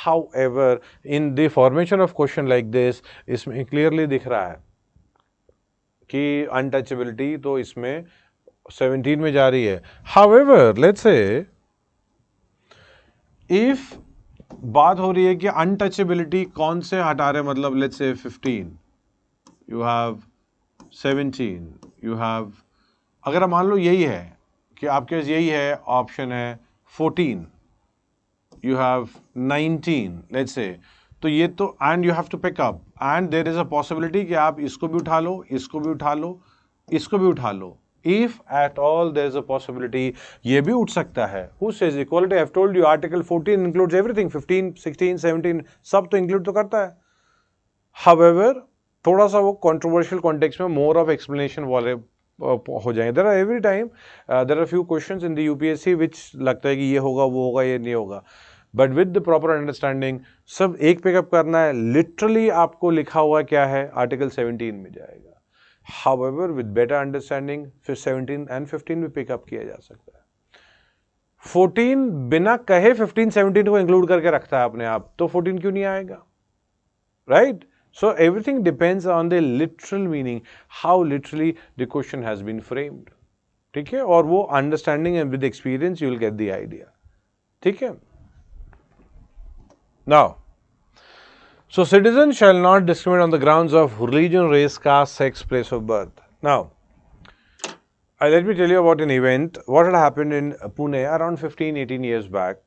However in the formation of question like this, इसमें क्लियरली दिख रहा है कि अनटचेबिलिटी तो इसमें 17 में जा रही है। हाउएवर लेट्स से इफ बात हो रही है कि अनटचेबिलिटी कौन से हटा रहे, मतलब लेट्स से 15, यू हैव 17, यू हैव, अगर हम मान लो यही है कि आपके पास यही है, ऑप्शन है 14, you have 19, let's say, तो ये तो and you have to pick up and there is a possibility कि आप इसको भी उठा लो, इसको भी उठा लो, इसको भी उठा लो। If at all there is a possibility, ये भी उठ सकता है। Who says equality? I've told you Article 14 includes everything, 15, 16, 17 सब तो include तो करता है। However, थोड़ा सा वो controversial context में more of explanation वाले हो जाएंगे। There are every time there are few questions in the UPSC which लगता है कि ये होगा, वो होगा, ये नहीं होगा, but with the proper understanding सब एक पिकअप करना है। लिटरली आपको लिखा हुआ क्या है, आर्टिकल 17 में जाएगा। हाउएवर विद बेटर अंडरस्टैंडिंग फिर 17 एंड 15 भी पिकअप किया जा सकता है। 14 बिना कहे 15, 17 को इंक्लूड करके रखता है अपने आप, तो 14 क्यों नहीं आएगा, right? So everything depends on the literal meaning, how literally the question has been framed. ठीक है, और वो understanding and with experience you will get the idea. ठीक है. Now, so citizens shall not discriminate on the grounds of religion, race, caste, sex, place of birth. Now, let me tell you about an event. What had happened in Pune around 15, 18 years back.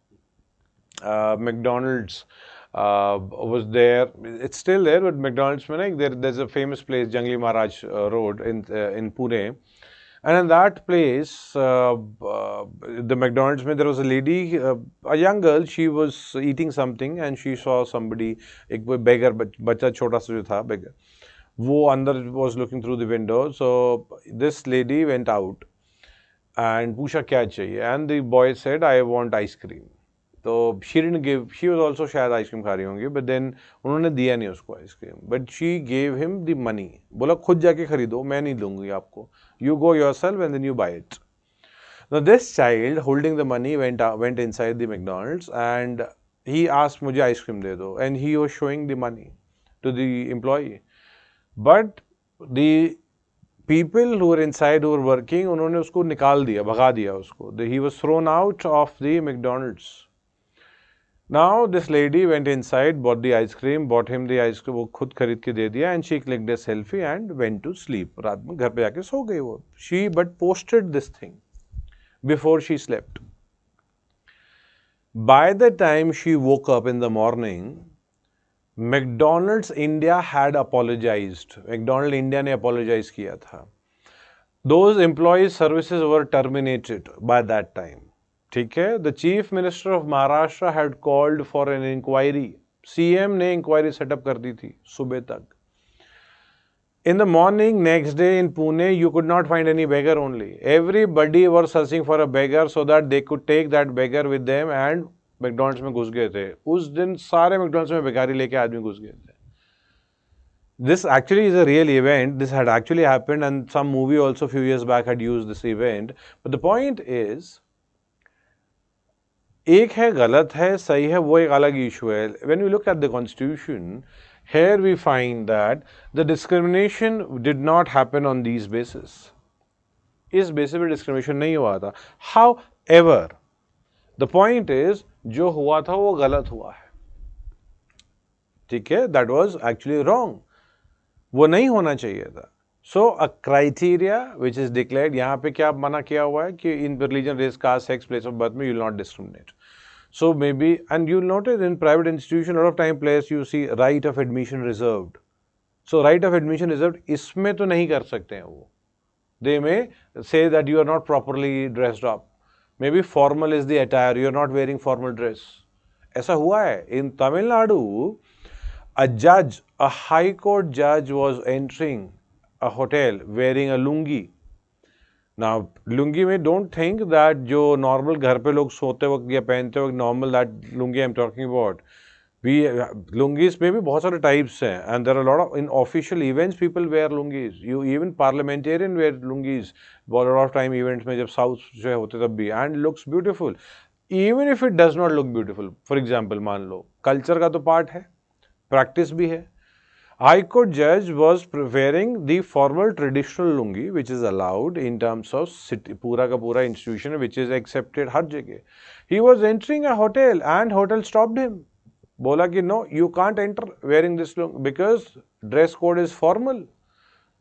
McDonald's was there. It's still there, but McDonald's में ना there's a famous place, Jangli Maharaj Road in Pune, and in that place, the McDonald's में there was a lady, a young girl. She was eating something and she saw somebody, एक beggar बच्चा छोटा सा जो था beggar, वो अंदर was looking through the window. So this lady went out and पूछा क्या चाहिए, and the boy said, I want ice cream. तो she didn't give, she was also शायद आइसक्रीम खा रही होंगी, but then उन्होंने दिया नहीं उसको ice cream, but she gave him the money, बोला खुद जाके खरीदो, मैं नहीं दूंगी आपको, you go yourself and then you buy it. Now this child holding the money went inside the McDonald's and he asked मुझे आइसक्रीम दे दो, and he was showing the money to the employee, but the people who were inside who were working, उन्होंने उसको निकाल दिया, भगा दिया उसको, he was thrown out of the McDonald's. Now this lady went inside, bought the ice cream, bought him the ice cream, वो खुद खरीद के दे दिया, and she clicked a selfie and went to sleep. रात में घर पे जाके सो गई वो. She but posted this thing before she slept. By the time she woke up in the morning, McDonald's India had apologized. McDonald's India ने apologize किया था. Those employees' services were terminated by that time. ठीक है, the chief minister of Maharashtra had called for an inquiry, CM ने inquiry setup कर दी थी सुबह तक। In the morning next day in Pune you could not find any beggar, only everybody were searching for a beggar so that they could take that beggar with them, and McDonald's में घुस गए थे उस दिन, सारे मैकडॉनल्ड्स में बेकारी लेके आदमी घुस गए थे। This actually is a real event. This had actually happened and some movie also few years back had used this event. But the point is, एक है गलत है सही है, वो एक अलग इशू है। When we look at the constitution, here we find that the discrimination did not happen on these basis. इस बेसिस पे डिस्क्रिमिनेशन नहीं हुआ था। However, the point is, जो हुआ था वो गलत हुआ है, ठीक है, that was actually wrong, वो नहीं होना चाहिए था। So a criteria which is declared, यहाँ पे क्या मना किया हुआ है कि in religion, race, caste, sex, place of birth में you will not discriminate. So maybe, and you'll notice in private institution a lot of time place you see right of admission reserved. So right of admission reserved, इसमें तो नहीं कर सकते हैं वो, they may say that you are not properly dressed up. Maybe formal is the attire, you are not wearing formal dress. ऐसा हुआ है in Tamil Nadu. A high court judge was entering a hotel wearing a lungi. Now lungi में don't think that जो normal घर पे लोग सोते वक्त या पहनते वक्त normal that lungi I'm talking about. We lungis में भी बहुत सारे types हैं, and there are a lot of in official events people wear lungis. You even parliamentarian wear lungis. बहुत lot of time events में जब south जो है होते तब भी, and looks beautiful. Even if it does not look beautiful. For example, मान लो culture का तो part है, practice भी है. High Court judge was wearing the formal traditional lungi, which is allowed in terms of city, पूरा का पूरा institution, which is accepted हर जगह. He was entering a hotel and hotel stopped him. बोला कि no, you can't enter wearing this lungi because dress code is formal.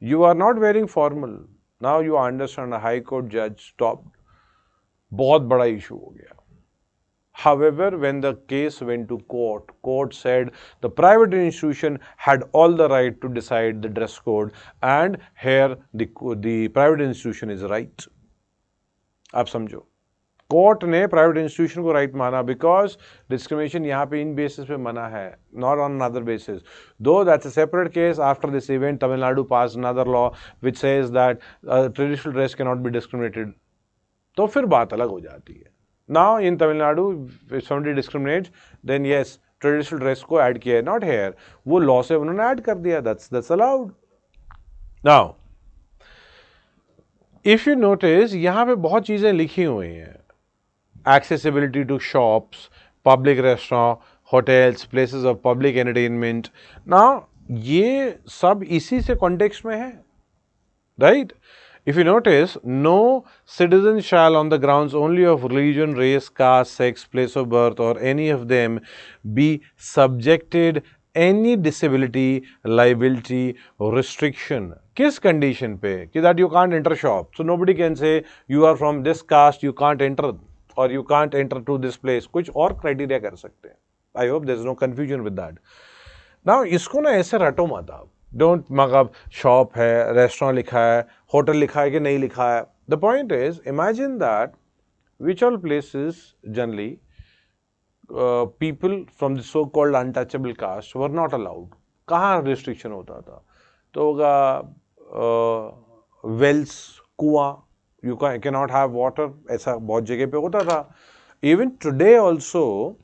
You are not wearing formal. Now you understand, a High Court judge stopped. बहुत बड़ा issue हो गया. However, when the case went to court, court said the private institution had all the right to decide the dress code, and here the private institution is right. आप समझो, court ने private institution को right माना because discrimination यहाँ पे इन basis पे मना है, नॉट ऑन अनदर बेसिस. दो that's a separate case. After this event Tamil Nadu pass another law which says that traditional dress can not be discriminated. तो फिर बात अलग हो जाती है. Now in Tamil Nadu, if somebody discriminates, then yes, traditional dress को add किया है, not here. वो लॉ से उन्होंने ऐड कर दिया, that's allowed. Now, if you notice, यहाँ पे बहुत चीजें लिखी हुई हैं. Accessibility to shops, public restaurant, hotels, places of public entertainment. Now, ये सब इसी से context में है, right? If you notice, no citizen shall, on the grounds only of religion, race, caste, sex, place of birth, or any of them, be subjected any disability, liability, or restriction. किस condition पे? कि that you can't enter shop. So nobody can say you are from this caste, you can't enter, or you can't enter to this place. कुछ और criteria कर सकते हैं. I hope there is no confusion with that. Now इसको ना ऐसे रटो मत आप. डोंट मतलब शॉप है, रेस्टोरेंट लिखा है, होटल लिखा है कि नहीं लिखा है. The point is, imagine that which all places generally people from the so called untouchable caste were not allowed. कहाँ रिस्ट्रिक्शन होता था? तो होगा वेल्स, कुआं, you can not have water, ऐसा बहुत जगह पे होता था. Even today also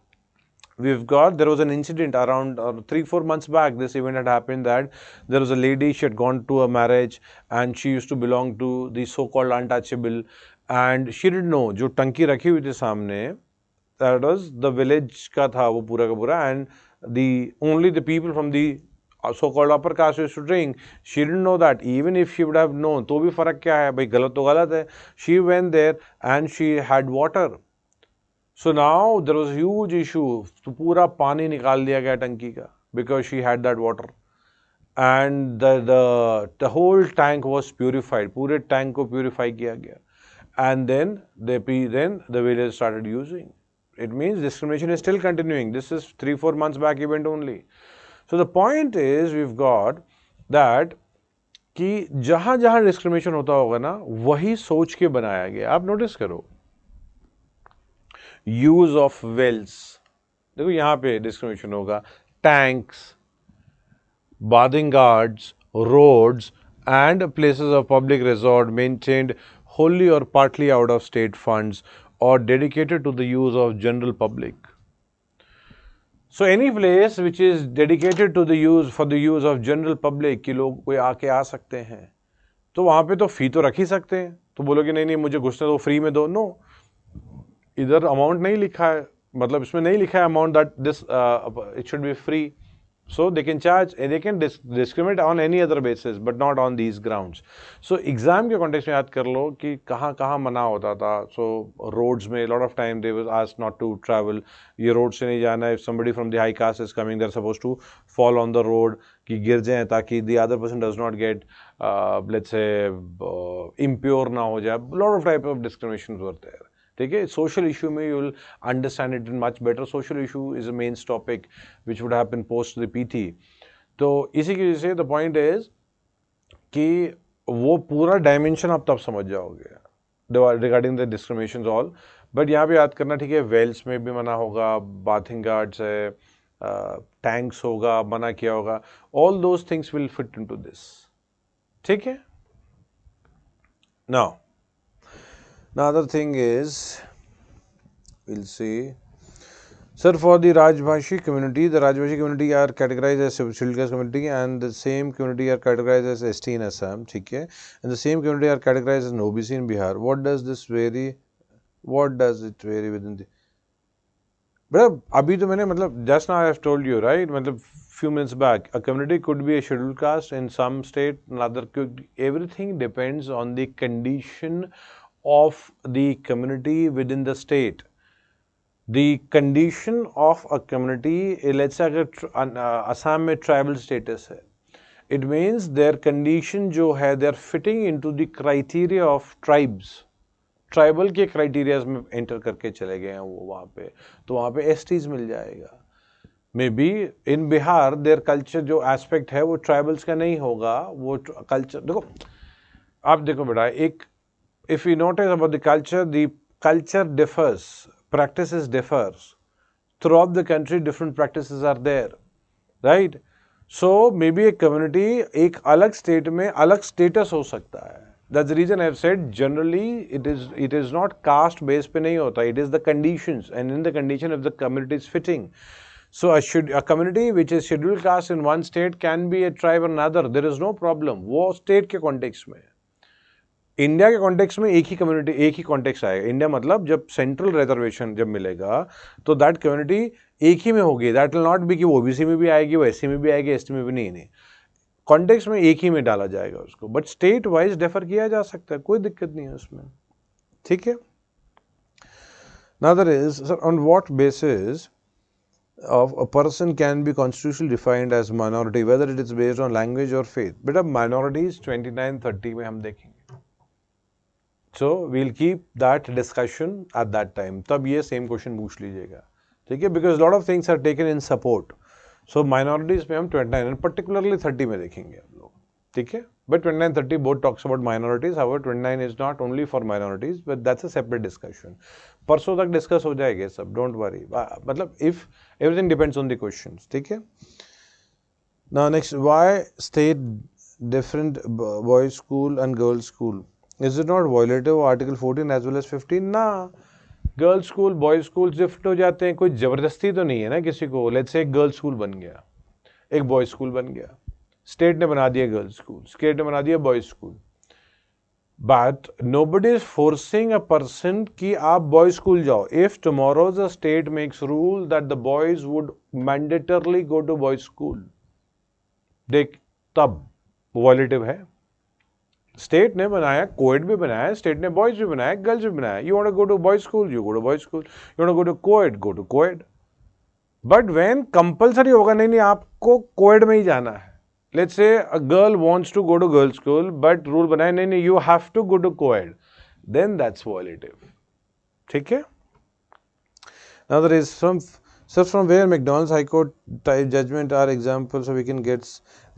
there was an incident around 3-4 months back. This event had happened that there was a lady, she had gone to a marriage and she used to belong to the so-called untouchable, and she didn't know, जो टंकी रखी हुई थी सामने, that was the village का था वो पूरा का पूरा, and only the people from the so-called upper caste used to drink. She didn't know that. Even if she would have known, तो भी फर्क क्या है भाई, गलत तो गलत है. She went there and she had water. So now there was a huge issue. तो पूरा पानी निकाल दिया गया टंकी का because she had that water, and the whole tank was purified. पूरे tank को purify किया गया, and then the village started using. It means discrimination is still continuing. This is 3-4 months back event only. So the point is, we've got that कि जहाँ जहाँ discrimination होता होगा ना, वही सोच के बनाया गया. आप notice करो, यूज ऑफ वेल्स, देखो यहाँ पे डिस्क्रिमिनेशन होगा. Tanks, bathing ghats, roads and places of public resort maintained wholly or partly out of state funds or dedicated to the use of general public. So any place which is dedicated to the use of general public, कि लोग कोई आके आ सकते हैं, तो वहाँ पे तो फी तो रख ही सकते हैं. तो बोलोगे नहीं नहीं मुझे घुसने दो, फ्री में दो. नो, इधर अमाउंट नहीं लिखा है, मतलब इसमें नहीं लिखा है amount that this it should be free. So they can charge, they can discriminate on any other basis but not on these grounds. So exam के कॉन्टेक्स्ट में याद कर लो कि कहाँ कहाँ मना होता था. सो रोड्स में lot of time they was asked not to travel. ये रोड से नहीं जाना है. If somebody from the high caste is coming, they are suppose to fall on the road, कि गिर जाएं ताकि the other person does not get let's say impure ना हो जाए. Lot of type of discrimination were there. ठीक है, social issue में you will understand it in much better. Social issue is a main topic which would happen post the PT. तो इसी की वजह से द पॉइंट इज कि वो पूरा डायमेंशन आप तब समझ जाओगे regarding the discriminations all. But यहाँ पे याद करना, ठीक है, वेल्स में भी मना होगा, बाथिंग गार्ड्स है, टैंक्स होगा, मना किया होगा, all those things will fit into this, ठीक है। Now other thing is, we'll see. Sir, for the Rajbhashi community, the Rajbhashi community are categorized as scheduled caste community, and the same community are categorized as ST in Assam, ठीक है, and the same community are categorized as OBC in Bihar. What does this vary? What does it vary within the? But अभी तो मैंने मतलब just now I have told you, right? मतलब few minutes back, a community could be a scheduled caste in some state, another could. Everything depends on the condition of the community within the state. The condition of a community, let's say अगर असम में tribal status है, it means their condition जो है, they are fitting into the criteria of tribes. Tribal के criterias में enter करके चले गए हैं वो वहाँ पे, तो वहाँ पे एसटीज मिल जाएगा। May be in Bihar their culture जो एस्पेक्ट है वो ट्राइबल्स का नहीं होगा, वो कल्चर देखो, आप देखो बेटा, एक if you notice about the culture differs, practices differs throughout the country, different practices are there, right? So maybe a community एक अलग state में अलग status हो सकता है। That's the reason I have said generally it is not caste based पे नहीं होता, it is the conditions, and in the condition if the community is fitting. So a community which is scheduled caste in one state can be a tribe in another, there is no problem, वो state के context में। India के context में एक ही community, एक ही context आएगा। India मतलब जब सेंट्रल रिजर्वेशन जब मिलेगा तो दैट कम्युनिटी एक ही में होगी, दैट विल नॉट बी कि वो ओबीसी में भी आएगी, वो एससी में भी आएगी, एसटी में भी नहीं, कॉन्टेक्स्ट में एक ही में डाला जाएगा उसको, बट स्टेट वाइज डिफर किया जा सकता है, कोई दिक्कत नहीं है उसमें, ठीक है। Now there is, sir, on what basis of a person can be constitutionally defined as minority, whether it is based on language or faith? बेटा minorities 29-30 में हम देखेंगे, so we'll keep that discussion at that time, तब ये same question पूछ लीजिएगा, ठीक है, because lot of things are taken in support, so minorities में हम 29 and particularly 30 में देखेंगे हम लोग, ठीक है, but 29-30 both talks about minorities, however 29 is not only for minorities, but that's a separate discussion, परसों तक डिस्कस हो जाएंगे सब, डोंट वरी, मतलब if everything depends on the questions, ठीक है। Now next, why state different boys school and girls school, is it not violative article 14 as well as 15? ना, girls school boys school shift हो जाते हैं, कोई जबरदस्ती तो नहीं है ना किसी को। लेट्स से एक गर्ल्स स्कूल बन गया, एक बॉयज स्कूल बन गया, स्टेट ने बना दिया गर्ल्स स्कूल, स्टेट ने बना दिया boys school, but nobody is forcing a person कि आप boys school जाओ। If tomorrow the state makes rule that the boys would mandatorily go to boys school, देख तब violative है। स्टेट ने बनाया, कोएड भी बनाया, स्टेट ने बॉयज भी बनाया, गर्ल्स भी बनाया। You want to go to boys school, you go to boys school, you want to go to coed, go to coed. But when compulsory होगा, नहीं आपको कोएड में ही जाना है, let's say a girl wants to go to girls school but rule बनाए नहीं you have to go to co-ed, then that's violative, ठीक है। Now there is from where McDonald's High Court type judgment are examples so we can get,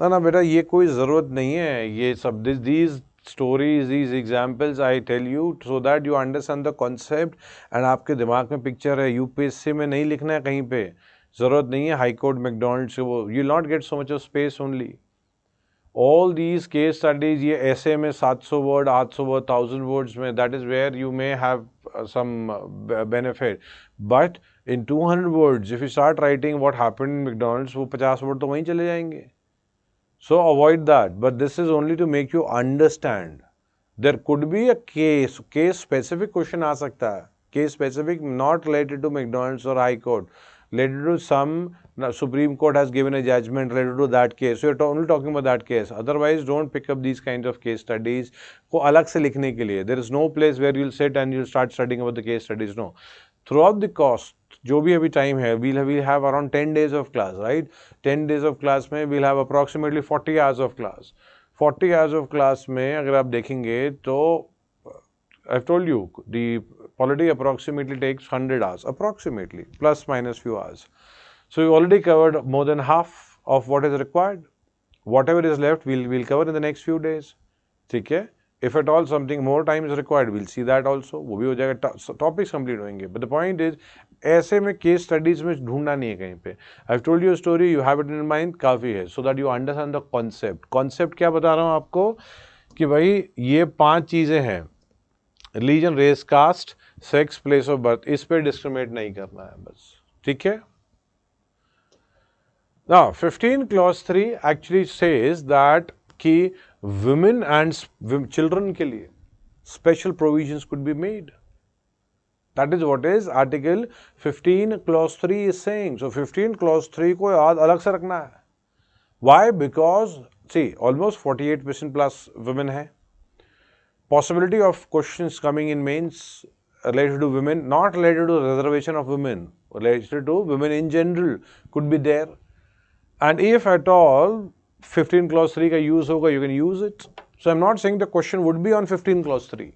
ना बेटा ये कोई ज़रूरत नहीं है, ये सब these stories, these examples I tell you so that you understand the concept and आपके दिमाग में पिक्चर है, यूपीएससी में नहीं लिखना है कहीं पे, ज़रूरत नहीं है हाई कोर्ट मैकडोनल्ड्स, वो you will not get so much of space only. All these case studies, ये ऐसे में 700 वर्ड, 800 वर्ड, 1000 वर्ड्स में, that is where you may have some benefit. But in 200 words, if you start writing what happened in McDonald's, वो 50 word तो वहीं चले जाएंगे. So avoid that. But this is only to make you understand. There could be a case specific question आ सकता है, case specific, not related to McDonald's or High Court, related to some Supreme Court has given a judgment related to that case. So you're only talking about that case. Otherwise, don't pick up these kinds of case studies को अलग से लिखने के लिए. There is no place where you'll sit and you'll start studying about the case studies. No. Throughout the course, जो भी अभी time है, we'll have around 10 days of class, right? 10 days of class में we'll have approximately 40 hours of class. 40 hours of class में अगर आप देखेंगे तो I've told you the polity approximately takes 100 hours, approximately, plus minus few hours. So we already covered more than half of what is required. Whatever is left, we'll cover in the next few days. ठीक है. If at all something more time is required, we'll see that also. वो भी हो जाएगा, topics complete होंगे. But the point is, ऐसे में case studies में ढूंढना नहीं है कहीं पे. I've told you a story, you have it in mind, काफ़ी है, so that you understand the concept. Concept क्या बता रहा हूँ आपको कि भाई ये 5 चीज़ें हैं, religion, race, caste, sex, place of birth, इस पर डिस्क्रिमिनेट नहीं करना है बस. ठीक है. Now 15 clause 3 actually says that कि women and children के लिए special provisions could be made. That is what is article 15 clause 3 is saying. So 15 clause 3 को याद अलग से रखना है. Why? Because see, almost 48% plus women है. Possibility of questions coming in mains related to women, not related to reservation of women, related to women in general could be there. And if at all 15 clause 3 का use होगा, you can use it. So I'm not saying the question would be on 15 clause 3.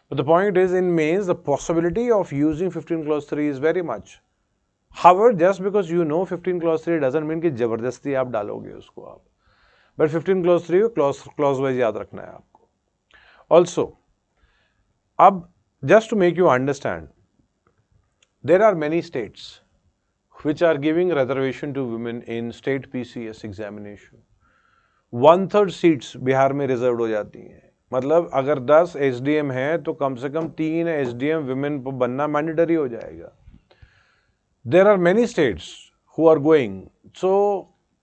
But the point is, in mains, the possibility of using 15 clause 3 is very much. However, just because you know 15 clause 3 doesn't mean कि जबरदस्ती आप डालोगे उसको आप. But 15 clause 3 को clause wise याद रखना है आपको. Also, अब just to make you understand, there are many states which are giving reservation to women in state PCS examination. 1/3 seats Bihar में रिजर्व हो जाती हैं. मतलब अगर 10 SDM है तो कम से कम 3 SDM women पर बनना मैंडेटरी हो जाएगा. There are many states who are going. So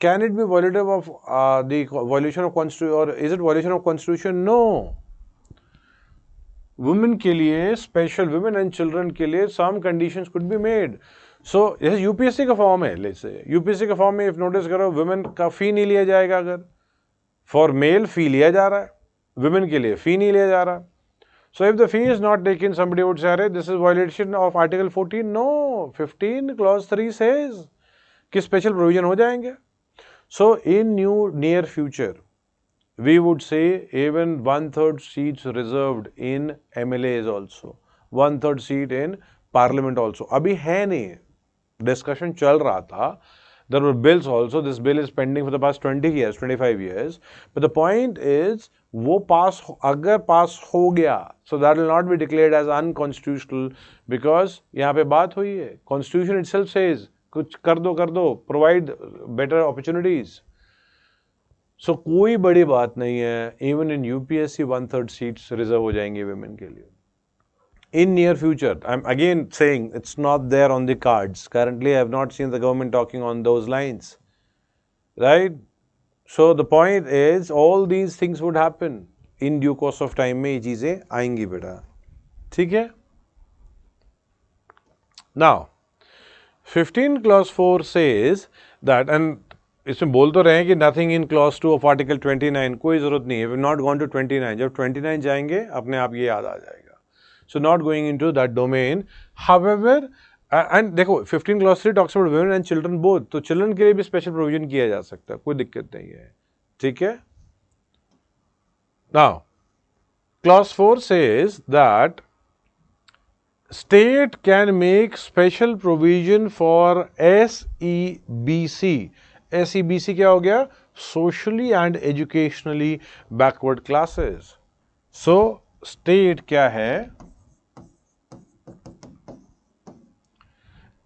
can it be violative of the violation of constitution, or is it violation of constitution? No. Women के लिए, special women and children के लिए some conditions could be made. So जैसे UPSC का form है, let's say UPSC का form में if notice करो, वुमेन का फी नहीं लिया जाएगा. अगर फॉर मेल फी लिया जा रहा है, वुमेन के लिए फी नहीं लिया जा रहा. So if the fee is not taken, somebody would say अरे this is violation of article 14. No, 15 clause 3 says कि स्पेशल प्रोविजन हो जाएंगे. So in near future we would say even 1/3 seats reserved in MLAs also, 1/3 seat in parliament also. अभी है नहीं, discussion चल रहा था. There were bills also. This bill is pending for the past 20 years, 25 years. But the point is, वो पास अगर पास हो गया, so that will not be declared as unconstitutional, because यहाँ पे बात हुई है. Constitution itself says कुछ कर दो, provide better opportunities. So कोई बड़ी बात नहीं है. Even in UPSC 1/3 seats reserve हो जाएंगे women के लिए. In near future, I'm again saying it's not there on the cards. Currently, I have not seen the government talking on those lines, right? So the point is, all these things would happen in due course of time. में ये चीजें आएंगी बेटा, ठीक है? Now, 15 clause 4 says that, and इसमें बोल तो रहे हैं कि nothing in clause 2 of article 29, कोई जरूरत नहीं है. We not gone to 29. जब 29 जाएंगे अपने आप ये याद आ जाएगा. So not going into that domain. However, and देखो 15 clause 3 talks about women and children both. तो चिल्ड्रन के लिए भी स्पेशल प्रोविजन किया जा सकता है, कोई दिक्कत नहीं है, ठीक है? Now clause 4 says that state can make special provision for SEBC. SEBC क्या हो गया? Socially and educationally backward classes. So state क्या है?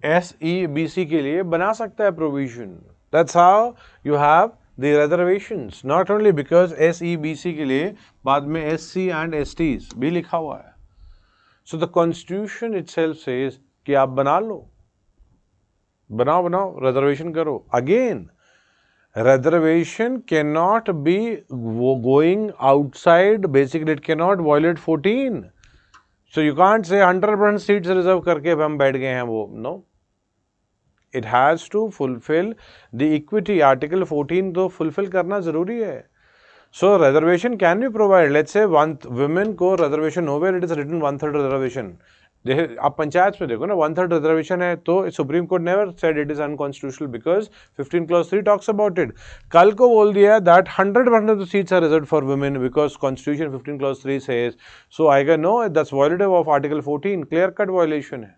SEBC के लिए बना सकता है provision. That's how you have the reservations. Not only because SEBC के लिए बाद में SC and STs भी लिखा हुआ है. So the constitution itself says कि आप बना लो, बनाओ, reservation करो. Again, reservation cannot be going outside. Basically, it cannot violate 14. So you can't say 100% seats reserve करके हम बैठ गए हैं वो. No. It has to fulfill the equity. Article 14 तो fulfill करना जरूरी है. So reservation can be provided. Let's say one women को reservation nowhere it is written 1/3 reservation. आप पंचायत में देखो ना, 1/3 reservation है तो supreme court never said it is unconstitutional because 15 clause 3 talks about it. कल को बोल दिया that 100% of the seats are reserved for women because constitution 15 clause 3 says. So I can know that's violative of article 14. Clear cut violation है.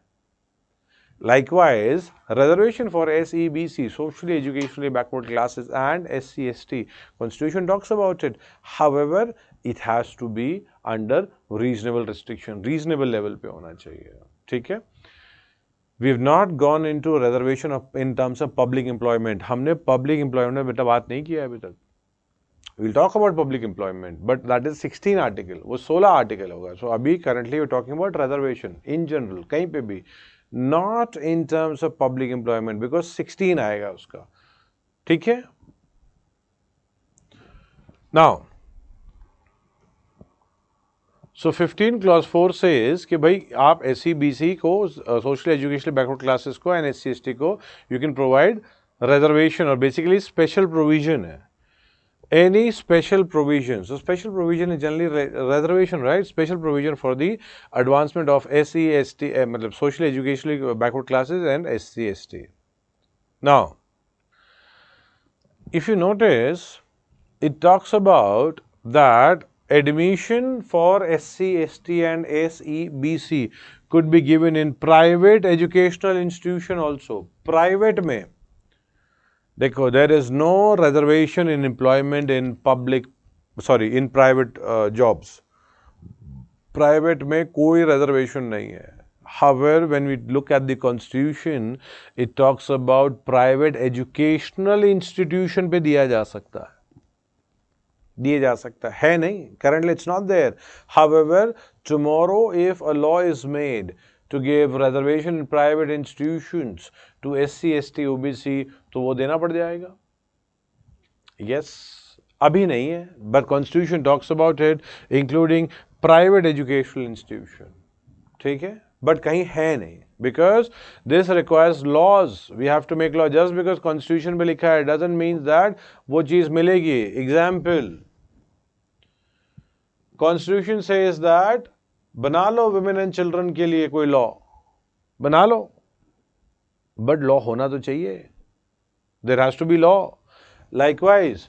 Likewise, reservation for SEBC, socially educationally backward classes, and SC/ST, Constitution talks about it. However, it has to be under reasonable restriction, reasonable level पे होना चाहिए, ठीक है। We have not gone into reservation in terms of public employment, हमने public employment में बेटा बात नहीं किया अभी तक। We'll talk about public employment, but that is 16 article, वो 16 आर्टिकल होगा। सो अभी currently we talking about reservation in general, कहीं पे भी, not in terms of public employment, because 16 आएगा उसका, ठीक है। नाउ सो 15 क्लॉज 4 सेज कि भाई आप SC BC को, सोशल एजुकेशनल बैकवर्ड क्लासेस को एंड SC ST को यू कैन प्रोवाइड रिजर्वेशन, और बेसिकली स्पेशल प्रोविजन है। Any special provision, so special provision is generally reservation, right? Special provision for the advancement of SC ST, मतलब social educationally backward classes and SC ST. Now, if you notice, it talks about that admission for SC ST and SE BC could be given in private educational institution also. Private में देखो, there is no reservation in employment in in private jobs. Private में कोई reservation नहीं है. However, when we look at the constitution, it talks about private educational institution पे दिया जा सकता है नहीं. Currently it's not there. However, tomorrow if a law is made to give reservation in private institutions to SC ST OBC, तो वो देना पड़ जाएगा. Yes, अभी नहीं है, but constitution talks about it, including private educational institution. ठीक है, but कहीं है नहीं, because this requires laws. We have to make law. Just because constitution में लिखा है doesn't mean that वो चीज मिलेगी. Example, constitution says that बना लो women and children के लिए कोई लॉ, बना लो, बट लॉ होना तो चाहिए. There has to be law. Likewise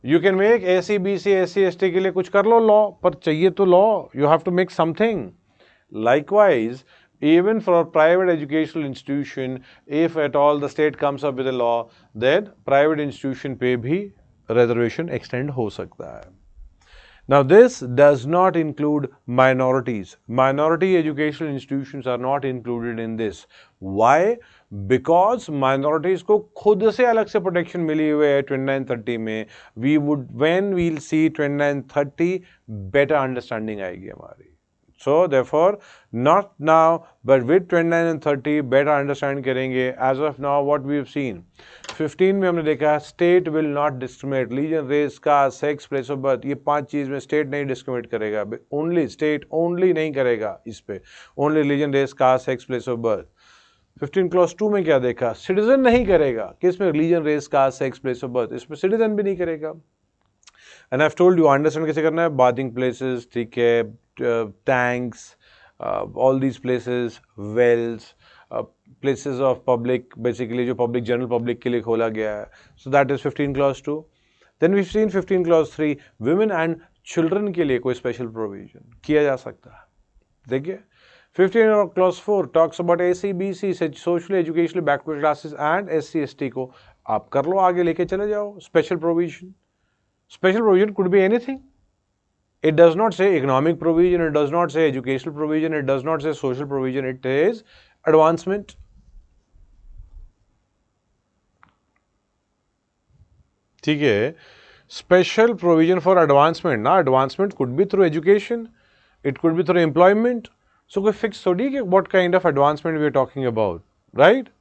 you can make SC BC SC ST के लिए कुछ कर लो लॉ, पर चाहिए तो law. You have to make something. Likewise even for a private educational institution, if at all the state comes up with a law, then private institution पे भी reservation extend हो सकता है. Now this does not include minorities. Minority educational institutions are not included in this. Why? Because minorities को खुद से अलग से protection मिली हुई है 2930 में. We would, when we'll see 2930, better understanding आएगी हमारी. So therefore, not now, but with 29 and 30, better understand करेंगे. As of now, what we have seen, 15 में हमने देखा state will not discriminate, religion, race, caste, sex, place of birth, ये 5 चीज में state नहीं discriminate करेगा. Only state, only नहीं करेगा इस पे. Only religion, race, caste, sex, place of birth. 15 clause 2 में क्या देखा? Citizen नहीं करेगा. किस में? Religion, race, caste, sex, place of birth. इसमें citizen भी नहीं करेगा. And I've told you, understand कैसे करना है? Bathing places, ठीक है, tanks, all these places, wells, places of public, basically जो public, general public के लिए खोला गया है. So that is 15 clause 2. Then we've seen 15 clause 3, women and children के लिए कोई special provision किया जा सकता है. देखिए 15 clause 4 talks about SC BC, social educational backward classes and SC ST को आप कर लो, आगे लेके चले जाओ. Special provision. Special provision could be anything. It does not say economic provision, it does not say educational provision, it does not say social provision, it is advancement. ठीक है, special provision for advancement. Now advancement could be through education, it could be through employment. So कोई fix थोड़ी है what kind of advancement we are talking about, right?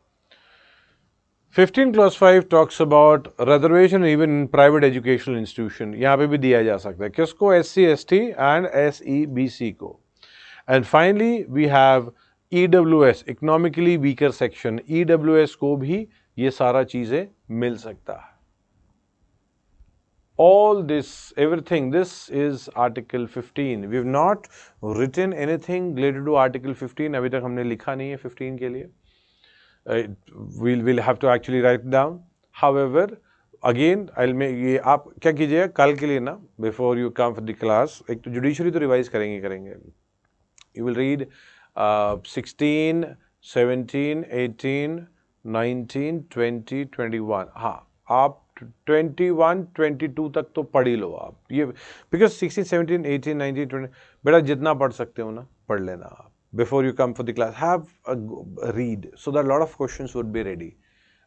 15 clause 5 talks about reservation even in private educational institution. यहाँ पे भी दिया जा सकता है. किसको? SC ST and SE BC को. And finally we have EWS, economically weaker section. EWS को भी ये सारा चीजें मिल सकता है. All this, everything, this is Article 15. We have not written anything related to Article 15. अभी तक हमने लिखा नहीं है 15 के लिए. We'll have to actually write it down. However, again, I'll make ये आप क्या कीजिएगा कल के लिए ना, before you come for the class, एक तो judiciary तो revise करेंगे. You will read 16, 17, 18, 19, 20, 21. हाँ, आप 21, 22 तक तो पढ़ ही लो आप ये, बिकॉज 16, 17, 18, 19, 20 बेटा जितना पढ़ सकते हो ना पढ़ लेना आप before you come for the class, have a read so that lot of questions would be ready,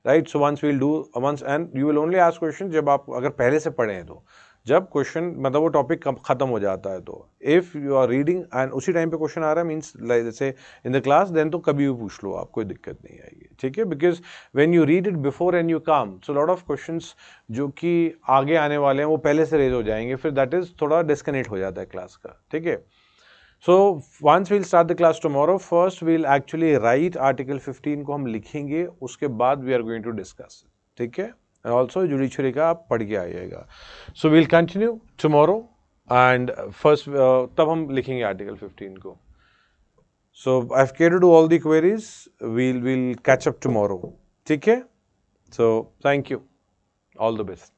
right. So once we'll do once and you will only ask question जब आप अगर पहले से पढ़े हैं तो, जब क्वेश्चन मतलब वो टॉपिक खत्म हो जाता है तो if you are reading and उसी टाइम पे क्वेश्चन आ रहा है मीन्स लाइक जैसे इन द क्लास, देन तो कभी भी पूछ लो आप, कोई दिक्कत नहीं आएगी, ठीक है. Because when you read it before and you come, so lot of questions जो कि आगे आने वाले हैं वो पहले से रेज हो जाएंगे, फिर दैट इज थोड़ा डिस्कनेक्ट हो जाता है क्लास का, ठीक है. So once we'll start the class tomorrow, first we'll actually write article 15 को हम लिखेंगे, उसके बाद we are going to discuss, ठीक है. And also जुडिशरी का आप पढ़ के आइएगा. So we'll continue tomorrow and first तब हम लिखेंगे article 15 को. So I've catered to all the queries. We'll catch up tomorrow, ठीक है. So thank you. All the best.